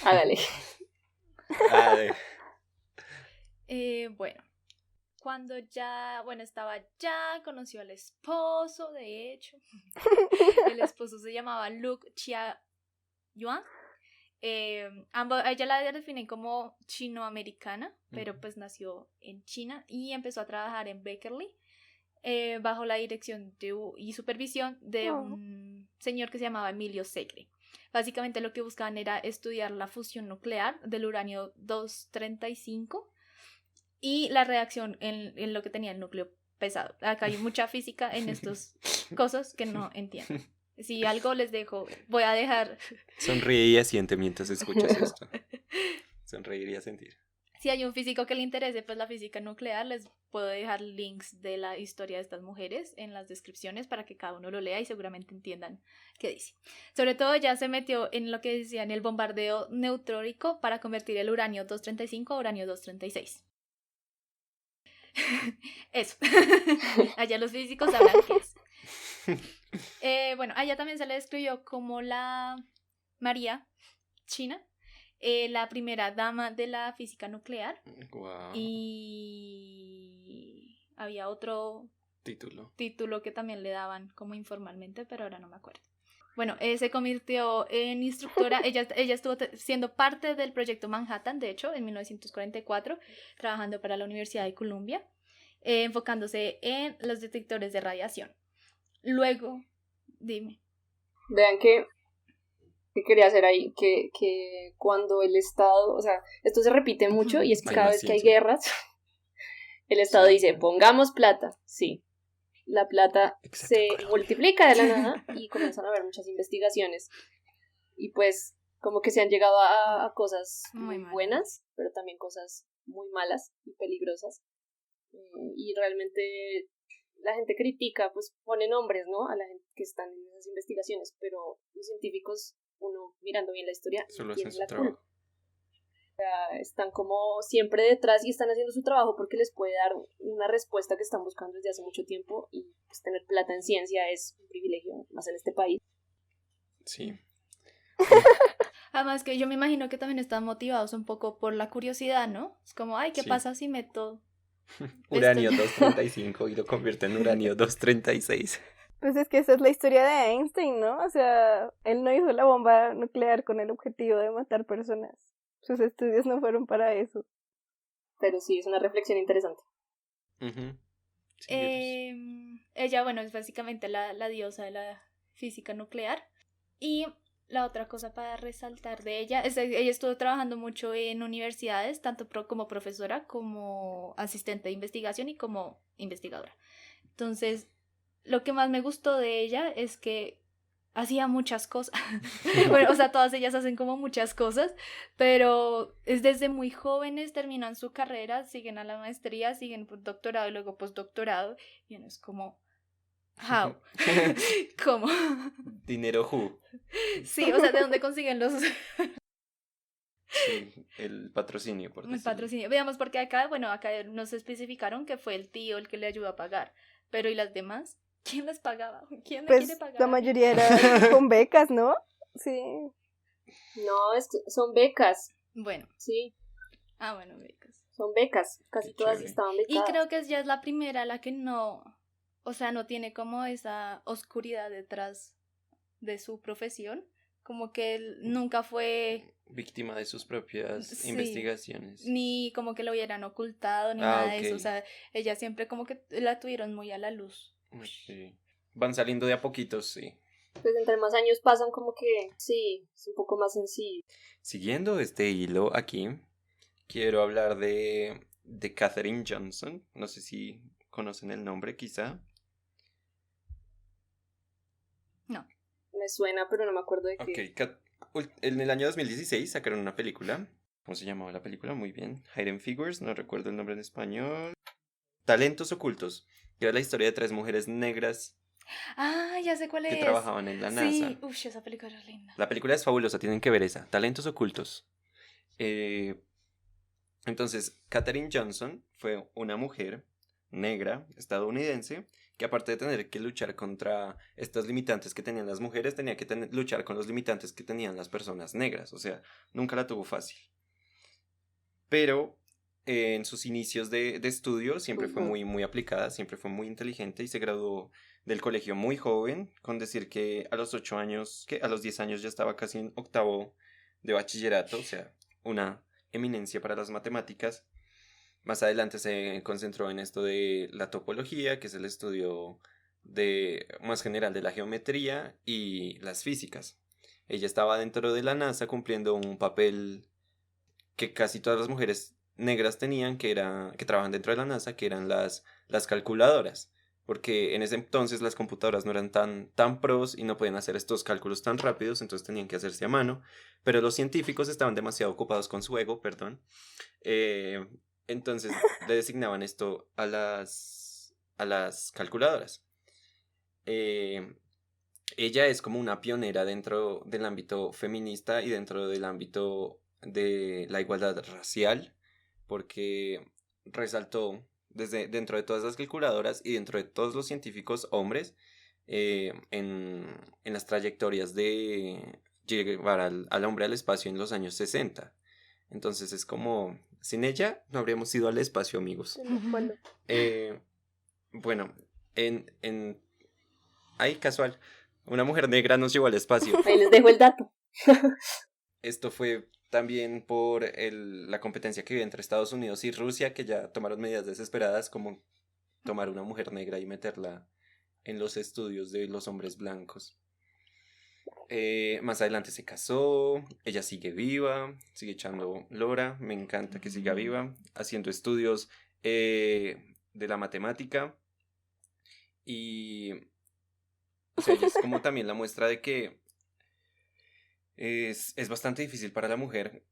Hágale. Bueno, cuando ya, estaba ya, conoció al esposo, de hecho. El esposo se llamaba Luke Chia Yuan. Ella la definen como chinoamericana, pero pues nació en China y empezó a trabajar en Berkeley bajo la dirección y supervisión de un señor que se llamaba Emilio Segre. Básicamente lo que buscaban era estudiar la fusión nuclear del uranio 235 y la reacción en lo que tenía el núcleo pesado. Acá hay mucha física en estas cosas que no entiendo. Si algo les dejo, voy a dejar... Sonríe y asiente mientras escuchas esto. Sonreír y asentir. Si hay un físico que le interese, pues la física nuclear, les puedo dejar links de la historia de estas mujeres en las descripciones para que cada uno lo lea y seguramente entiendan qué dice. Sobre todo ya se metió en lo que decían el bombardeo neutrónico para convertir el uranio 235 a uranio 236. Eso. Allá los físicos sabrán qué es. A ella también se le describió como la María China, la primera dama de la física nuclear. Wow. Y había otro título que también le daban como informalmente, pero ahora no me acuerdo. Bueno, se convirtió en instructora. Ella estuvo siendo parte del proyecto Manhattan, de hecho, en 1944, trabajando para la Universidad de Columbia. enfocándose en los detectores de radiación. Luego, dime. Vean que quería hacer ahí, que cuando el Estado, o sea, esto se repite mucho y es que Hay cada más vez que hay ciencia. guerras, el Estado Sí. dice, pongamos plata, sí. La plata Exacto, se Colombia. multiplica de la nada y comienzan a haber muchas investigaciones. Y pues como que se han llegado a cosas Muy muy malas. buenas, pero también cosas muy malas y peligrosas. Y realmente la gente critica, pues pone nombres, ¿no? A la gente que están en esas investigaciones, pero los científicos, uno mirando bien la historia, no Solo hacen tienen su la trabajo. culpa. Están como siempre detrás y están haciendo su trabajo porque les puede dar una respuesta que están buscando desde hace mucho tiempo y pues, tener plata en ciencia es un privilegio, más en este país. Sí. Además que yo me imagino que también están motivados un poco por la curiosidad, ¿no? Es como, ay, ¿qué Sí. pasa si meto Uranio esto? 235 y lo convierte en uranio 236. Pues es que esa es la historia de Einstein, ¿no? O sea, él no hizo la bomba nuclear con el objetivo de matar personas. Sus estudios no fueron para eso. Pero sí, es una reflexión interesante. Ujú. Sí, Virus. Ella, bueno, es básicamente la diosa de la física nuclear. Y la otra cosa para resaltar de ella es que ella estuvo trabajando mucho en universidades, tanto como profesora, como asistente de investigación y como investigadora. Entonces, lo que más me gustó de ella es que hacía muchas cosas. Bueno, o sea, todas ellas hacen como muchas cosas, pero es desde muy jóvenes, terminan su carrera, siguen a la maestría, siguen por doctorado y luego postdoctorado, y uno es como, how? ¿Cómo? Dinero who. Sí, o sea, ¿de dónde consiguen los Sí, el patrocinio, por el decirlo. patrocinio? Veamos, porque acá, bueno, acá nos especificaron que fue el tío el que le ayudó a pagar, pero ¿y las demás? ¿Quién les pagaba? ¿Quién me quiere Pues pagar la a mí? mayoría era con becas, ¿no? Sí. No, son becas, Bueno, sí, bueno, becas. son becas. Casi Qué todas chévere. estaban Y becadas. creo que ya es la primera la que no, o sea, no tiene como esa oscuridad detrás de su profesión, como que él nunca fue, Víctima de sus propias sí, investigaciones. ni como que lo hubieran ocultado, ni Ah, nada ok. de eso, o sea, ella siempre como que la tuvieron muy a la luz. Sí. Van saliendo de a poquitos, sí. Pues entre más años pasan como que sí, es un poco más sencillo. Siguiendo este hilo aquí, quiero hablar de Katherine Johnson. No sé si conocen el nombre, quizá. No. Me suena, pero no me acuerdo de qué. Ok, en el año 2016 sacaron una película. ¿Cómo se llamaba la película? Muy bien. Hidden Figures, no recuerdo el nombre en español. Talentos ocultos. Que era la historia de 3 mujeres negras Ah, ya sé cuál que es. trabajaban en la NASA. Sí, uff, esa película es linda. La película es fabulosa, tienen que ver esa. Talentos ocultos. Entonces, Katherine Johnson fue una mujer negra, estadounidense, que aparte de tener que luchar contra estos limitantes que tenían las mujeres, tenía que luchar con los limitantes que tenían las personas negras. O sea, nunca la tuvo fácil. Pero en sus inicios de estudio siempre fue Ujú. muy aplicada, siempre fue muy inteligente y se graduó del colegio muy joven, con decir que a los 8 años, que a los 10 años ya estaba casi en octavo de bachillerato, o sea, una eminencia para las matemáticas. Más adelante se concentró en esto de la topología, que es el estudio más general de la geometría y las físicas. Ella estaba dentro de la NASA cumpliendo un papel que casi todas las mujeres negras tenían, que trabajan dentro de la NASA, que eran las calculadoras. Porque en ese entonces las computadoras no eran tan pros y no podían hacer estos cálculos tan rápidos, entonces tenían que hacerse a mano. Pero los científicos estaban demasiado ocupados con su ego, perdón. eh, entonces le designaban esto a las calculadoras. Eh, Ella es como una pionera dentro del ámbito feminista y dentro del ámbito de la igualdad racial, porque resaltó desde dentro de todas las calculadoras y dentro de todos los científicos hombres en las trayectorias de llevar al hombre al espacio en los años 60. Entonces es como, sin ella no habríamos ido al espacio, amigos. No me acuerdo. Bueno, ahí casual, una mujer negra nos llevó al espacio. Ahí les dejo el dato. Esto fue también por la competencia que había entre Estados Unidos y Rusia, que ya tomaron medidas desesperadas como tomar una mujer negra y meterla en los estudios de los hombres blancos. Más adelante se casó, ella sigue viva, sigue echando lora, me encanta que siga viva, haciendo estudios de la matemática y, o sea, ella es como también la muestra de que es bastante difícil para la mujer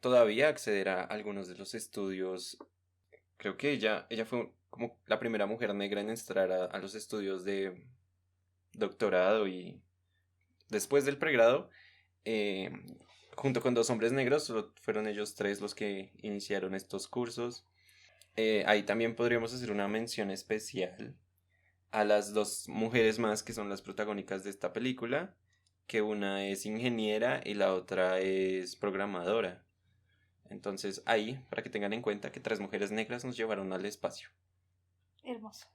todavía acceder a algunos de los estudios. Creo que ella fue como la primera mujer negra en entrar a los estudios de doctorado y después del pregrado, eh, junto con 2 hombres negros, solo fueron ellos 3 los que iniciaron estos cursos. Ahí también podríamos hacer una mención especial a las 2 mujeres más que son las protagónicas de esta película, que una es ingeniera y la otra es programadora. Entonces ahí, para que tengan en cuenta que 3 mujeres negras nos llevaron al espacio. Hermoso.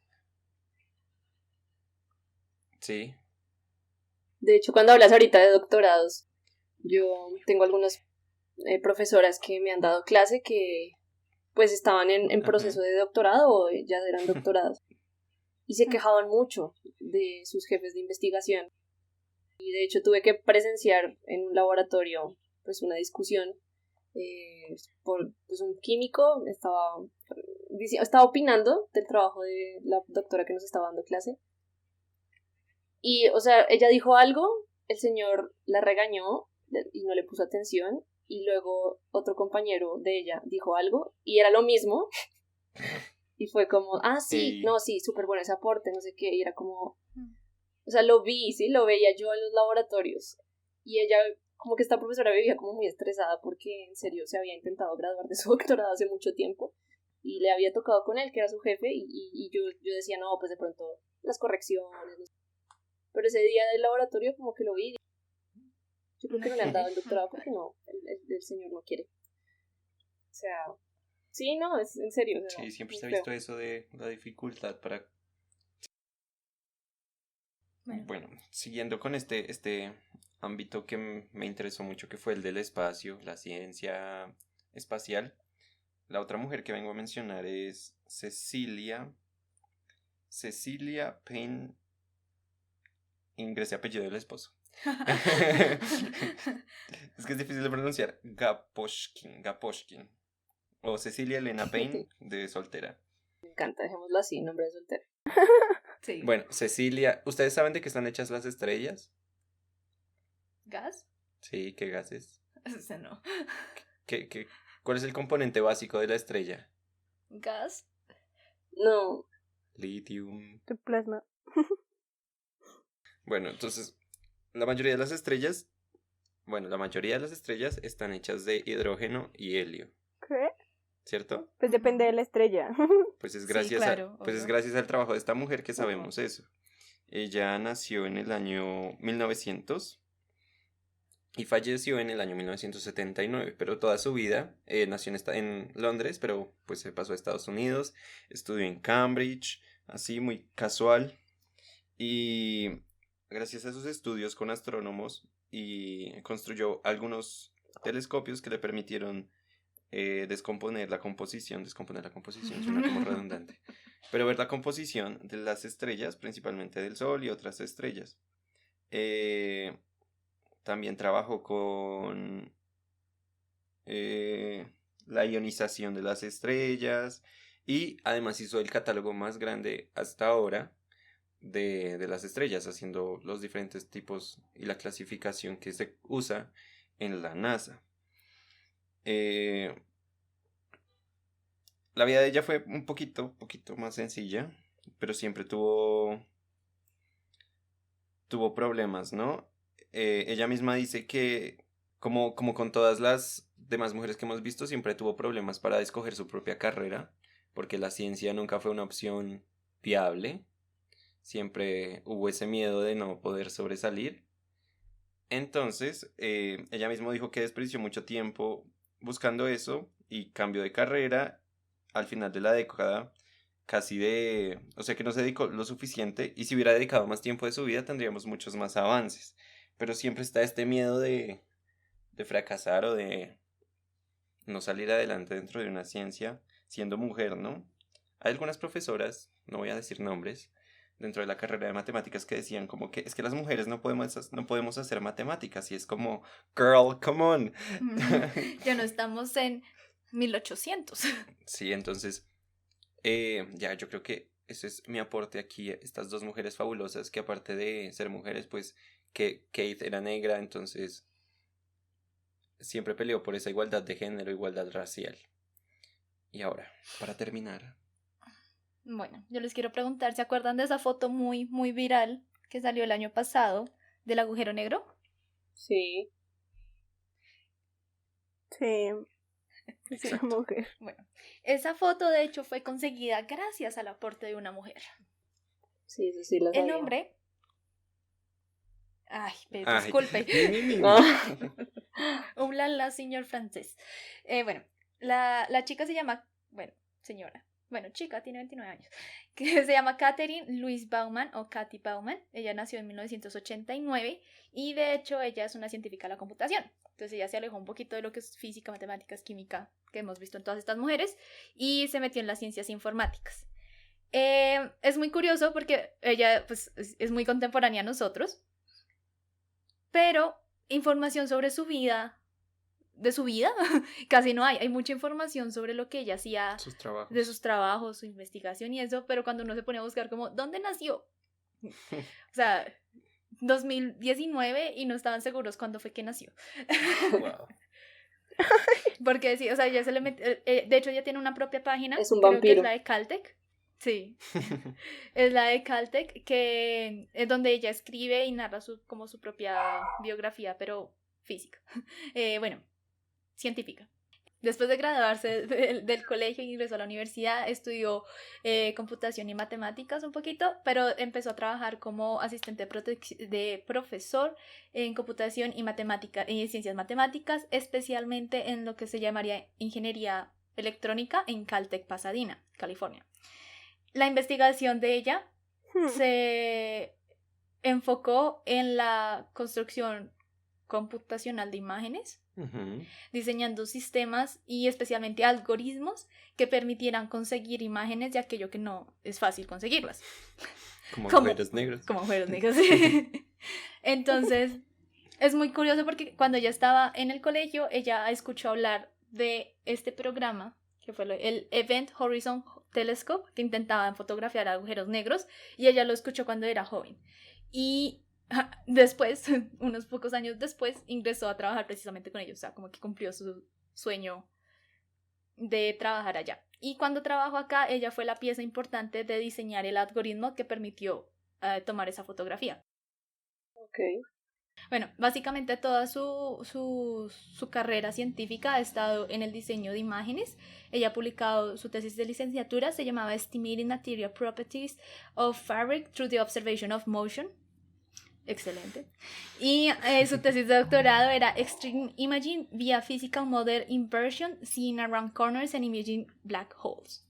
Sí. De hecho, cuando hablas ahorita de doctorados, yo tengo algunas profesoras que me han dado clase que pues estaban en proceso de doctorado o ya eran doctorados y se quejaban mucho de sus jefes de investigación. Y de hecho tuve que presenciar en un laboratorio pues una discusión por pues, un químico estaba opinando del trabajo de la doctora que nos estaba dando clase. Y, o sea, ella dijo algo, el señor la regañó y no le puso atención, y luego otro compañero de ella dijo algo, y era lo mismo, y fue como, sí, no, sí, súper bueno ese aporte, no sé qué, y era como, o sea, lo veía yo en los laboratorios, y ella, como que esta profesora vivía como muy estresada, porque en serio se había intentado graduar de su doctorado hace mucho tiempo, y le había tocado con él, que era su jefe, y yo decía, no, pues de pronto las correcciones, no sé. Pero ese día del laboratorio como que lo vi. Yo creo que no le han dado el doctorado porque no, el señor no quiere. O sea, sí, no, es en serio. O sea, Sí, siempre se ha visto eso de la dificultad para... Bueno, siguiendo con este ámbito que me interesó mucho, que fue el del espacio, la ciencia espacial, la otra mujer que vengo a mencionar es Cecilia Payne. Ingrese apellido del esposo. Es que es difícil de pronunciar. Gaposchkin. O Cecilia Elena Payne, de soltera. Me encanta, dejémoslo así, nombre de soltera. Sí. Bueno, Cecilia, ¿ustedes saben de qué están hechas las estrellas? ¿Gas? Sí, ¿qué gases? Ese no. ¿Cuál es el componente básico de la estrella? ¿Gas? No. Litium. Tu plasma. Bueno, entonces, la mayoría de las estrellas están hechas de hidrógeno y helio, ¿Qué? ¿cierto? Pues depende de la estrella. Pues es Sí, gracias claro, pues es obvio. gracias al trabajo de esta mujer que sabemos eso. Ella nació en el año 1900 y falleció en el año 1979, pero toda su vida nació en Londres, pero pues se pasó a Estados Unidos, estudió en Cambridge, así muy casual, y gracias a sus estudios con astrónomos y construyó algunos telescopios que le permitieron descomponer la composición suena como redundante, pero ver la composición de las estrellas, principalmente del Sol y otras estrellas. También trabajó con la ionización de las estrellas y además hizo el catálogo más grande hasta ahora de las estrellas, haciendo los diferentes tipos y la clasificación que se usa en la NASA. La vida de ella fue un poquito más sencilla, pero siempre tuvo problemas, ¿no? Ella misma dice que, como con todas las demás mujeres que hemos visto, siempre tuvo problemas para escoger su propia carrera, porque la ciencia nunca fue una opción viable. Siempre hubo ese miedo de no poder sobresalir. Entonces, ella misma dijo que desperdició mucho tiempo buscando eso y cambió de carrera al final de la década, o sea que no se dedicó lo suficiente, y si hubiera dedicado más tiempo de su vida tendríamos muchos más avances. Pero siempre está este miedo de fracasar o de no salir adelante dentro de una ciencia siendo mujer, ¿no? Hay algunas profesoras, no voy a decir nombres, dentro de la carrera de matemáticas que decían como que es que las mujeres no podemos hacer matemáticas y es como, girl, come on. Ya no estamos en 1800. Sí, entonces, ya yo creo que ese es mi aporte aquí, estas dos mujeres fabulosas que aparte de ser mujeres, pues que Kate era negra, entonces siempre peleó por esa igualdad de género, igualdad racial. Y ahora, para terminar, Bueno, yo les quiero preguntar, ¿se acuerdan de esa foto muy, muy viral que salió el año pasado del agujero negro? Sí. Sí, es una exacto. mujer. Bueno, esa foto de hecho fue conseguida gracias al aporte de una mujer. Sí, eso sí lo El sabía. nombre... Ay, Ay, disculpe. mi. La señor francés. Bueno, la chica se llama, bueno, señora, bueno, chica, tiene 29 años, que se llama Catherine Louise Bauman o Cathy Bauman. Ella nació en 1989 y de hecho ella es una científica de la computación. Entonces ella se alejó un poquito de lo que es física, matemáticas, química, que hemos visto en todas estas mujeres, y se metió en las ciencias informáticas. Es muy curioso porque ella pues, es muy contemporánea a nosotros, pero información sobre su vida, de su vida, casi no hay. Hay mucha información sobre lo que ella hacía, Sus trabajos. de sus trabajos, su investigación y eso, pero cuando uno se pone a buscar como, ¿dónde nació? O sea, 2019 y no estaban seguros cuándo fue que nació. Wow. Porque sí, o sea, ella se le metió, de hecho ella tiene una propia página, Es un creo que es vampiro. la de Caltech. Sí, es la de Caltech, que es donde ella escribe y narra como su propia biografía, pero física. Bueno, científica. Después de graduarse del colegio y ingresó a la universidad, estudió computación y matemáticas un poquito, pero empezó a trabajar como asistente de profesor en computación y ciencias matemáticas, especialmente en lo que se llamaría ingeniería electrónica en Caltech, Pasadena, California. La investigación de ella se enfocó en la construcción computacional de imágenes, diseñando sistemas y especialmente algoritmos que permitieran conseguir imágenes de aquello que no es fácil conseguirlas. Como agujeros negros. Como agujeros negros. Entonces, es muy curioso porque cuando ella estaba en el colegio, ella escuchó hablar de este programa, que fue el Event Horizon Telescope, que intentaba fotografiar agujeros negros, y ella lo escuchó cuando era joven. Y después, unos pocos años después, ingresó a trabajar precisamente con ellos, o sea, como que cumplió su sueño de trabajar allá. Y cuando trabajó acá, ella fue la pieza importante de diseñar el algoritmo que permitió tomar esa fotografía. Ok. Bueno, básicamente toda su carrera científica ha estado en el diseño de imágenes. Ella ha publicado su tesis de licenciatura, se llamaba Estimating Material Properties of Fabric Through the Observation of Motion. Excelente. Y su tesis de doctorado era Extreme Imaging via Physical Model Inversion Seen Around Corners and Imaging Black Holes.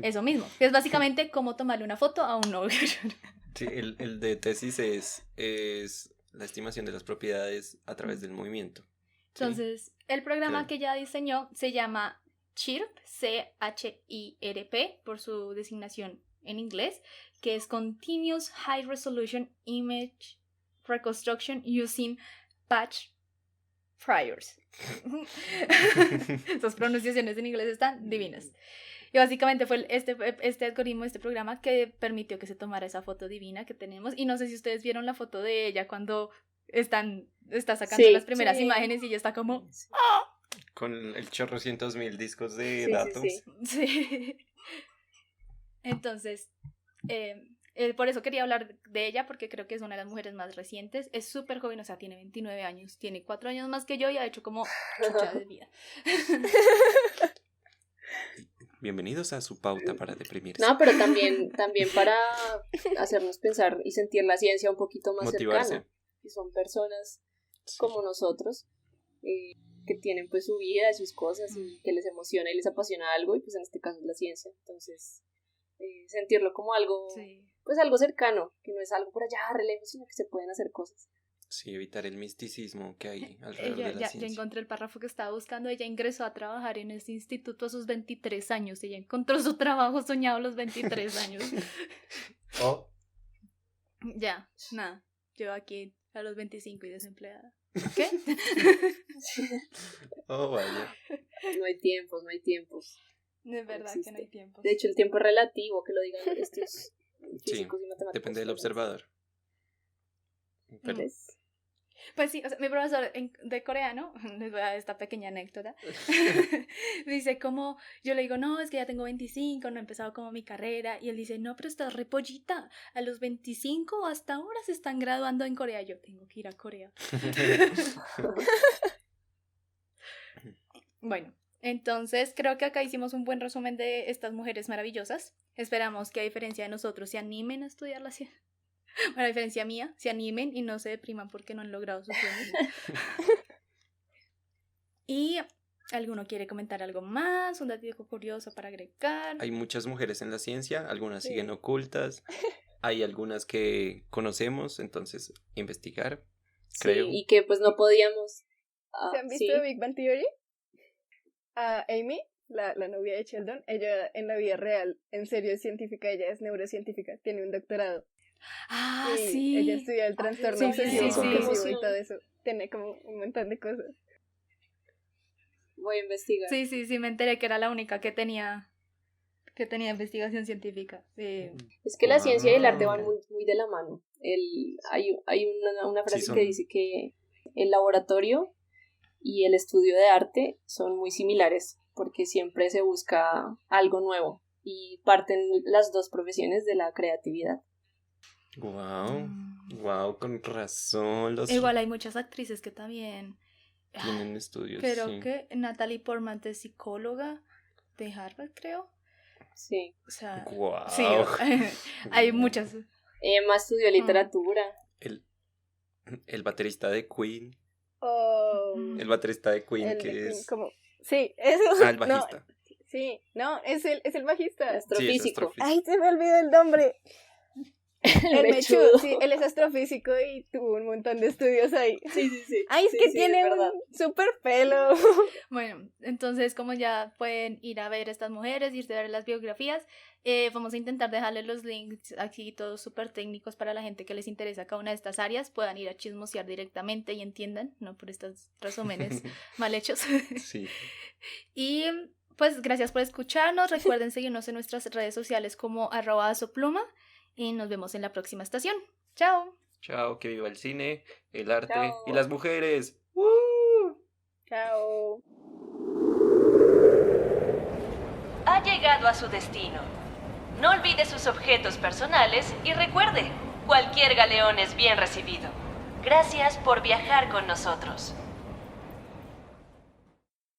Eso mismo, que es básicamente cómo tomarle una foto a un agujero. Sí, el de tesis es la estimación de las propiedades a través del movimiento. ¿Sí? Entonces, el programa Claro. que ella diseñó se llama CHIRP, CHIRP, por su designación en inglés, que es Continuous High Resolution Image Reconstruction Using Patch Priors. Esas pronunciaciones en inglés están divinas. Y básicamente fue este algoritmo, este programa que permitió que se tomara esa foto divina que tenemos. Y no sé si ustedes vieron la foto de ella cuando está sacando Sí, las primeras sí. imágenes y ella está como... Con el chorro 100.000 discos de Sí, datos. sí. Sí. Entonces, por eso quería hablar de ella, porque creo que es una de las mujeres más recientes. Es súper joven, o sea, tiene 29 años, tiene 4 años más que yo y ha hecho como chucha de vida. Bienvenidos a su pauta para deprimirse. No, pero también para hacernos pensar y sentir la ciencia un poquito más Motivarse. cercana. Que son personas Sí. como nosotros, que tienen pues su vida, sus cosas y que les emociona y les apasiona algo, y pues en este caso es la ciencia. Entonces, sentirlo como algo, Sí. pues algo cercano, que no es algo por allá re lejos, sino que se pueden hacer cosas. Sí, evitar el misticismo que hay alrededor Ella, de la ya ciencia. encontré el párrafo que estaba buscando. Ella ingresó a trabajar en este instituto a sus 23 años. Ella encontró su trabajo soñado a los 23 años. Oh, Ya, nada. Yo aquí a los 25 y desempleada. ¿Qué? oh, vaya. No hay tiempos, no hay tiempos. Es verdad que no hay existe. tiempo. De hecho, el tiempo es relativo, que lo digan estos Sí, físicos y matemáticos. depende del observador. Pero- ¿Ves? Pues sí, o sea, mi profesor de coreano, les voy a dar esta pequeña anécdota, dice como, yo le digo, no, es que ya tengo 25, no he empezado como mi carrera, y él dice, no, pero estás repollita, a los 25 hasta ahora se están graduando en Corea, yo tengo que ir a Corea. Bueno, entonces creo que acá hicimos un buen resumen de estas mujeres maravillosas, esperamos que a diferencia de nosotros se animen a estudiar la ciencia. Bueno, a diferencia mía, se animen y no se depriman porque no han logrado sus sueños. ¿Y alguno quiere comentar algo más? ¿Un dato curioso para agregar? Hay muchas mujeres en la ciencia, algunas Sí. siguen ocultas, hay algunas que conocemos, entonces investigar, creo. Sí, y que pues no podíamos... ¿Se han visto sí. Big Bang Theory? A Amy, la novia de Sheldon, ella en la vida real, en serio es científica, ella es neurocientífica, tiene un doctorado. Ah, Y sí. ella estudia el trastorno sí, obsesivo sí, sí. compulsivo y todo eso. Tiene como un montón de cosas. Voy a investigar. Sí, sí, sí, me enteré que era la única que tenía investigación científica. Es que la ciencia y el arte van Ah. muy, muy de la mano. Hay una frase Sí, son- que dice que el laboratorio y el estudio de arte son muy similares porque siempre se busca algo nuevo y parten las dos profesiones de la creatividad. Wow, wow, con razón los Igual hay muchas actrices que también... tienen estudios. Creo sí. que Natalie Portman es psicóloga de Harvard, creo. Sí. O sea, Guau. sí, hay muchas. Emma estudió literatura. El baterista de Queen, O el baterista de Queen el de que Queen, es... como... Sí, eso. Ah, el No, bajista. sí, no, es el bajista. Sí, es Astrofísico. astrofísico. Ay, se me olvidó el nombre. El mechudo. mechudo, sí, él es astrofísico y tuvo un montón de estudios ahí. Sí, sí, sí. Ay, es Sí, que sí, tiene es verdad. un super pelo. Bueno, entonces como ya pueden ir a ver estas mujeres, irse a ver las biografías, vamos a intentar dejarles los links aquí todos súper técnicos para la gente que les interesa cada una de estas áreas, puedan ir a chismosear directamente y entiendan, no por estos resúmenes mal hechos. Sí. Y pues gracias por escucharnos, recuerden seguirnos en nuestras redes sociales como @asopluma y nos vemos en la próxima estación. ¡Chao! Chao, que viva el cine, el arte Chao. y las mujeres. Chao. Ha llegado a su destino. No olvide sus objetos personales y recuerde, cualquier galeón es bien recibido. Gracias por viajar con nosotros.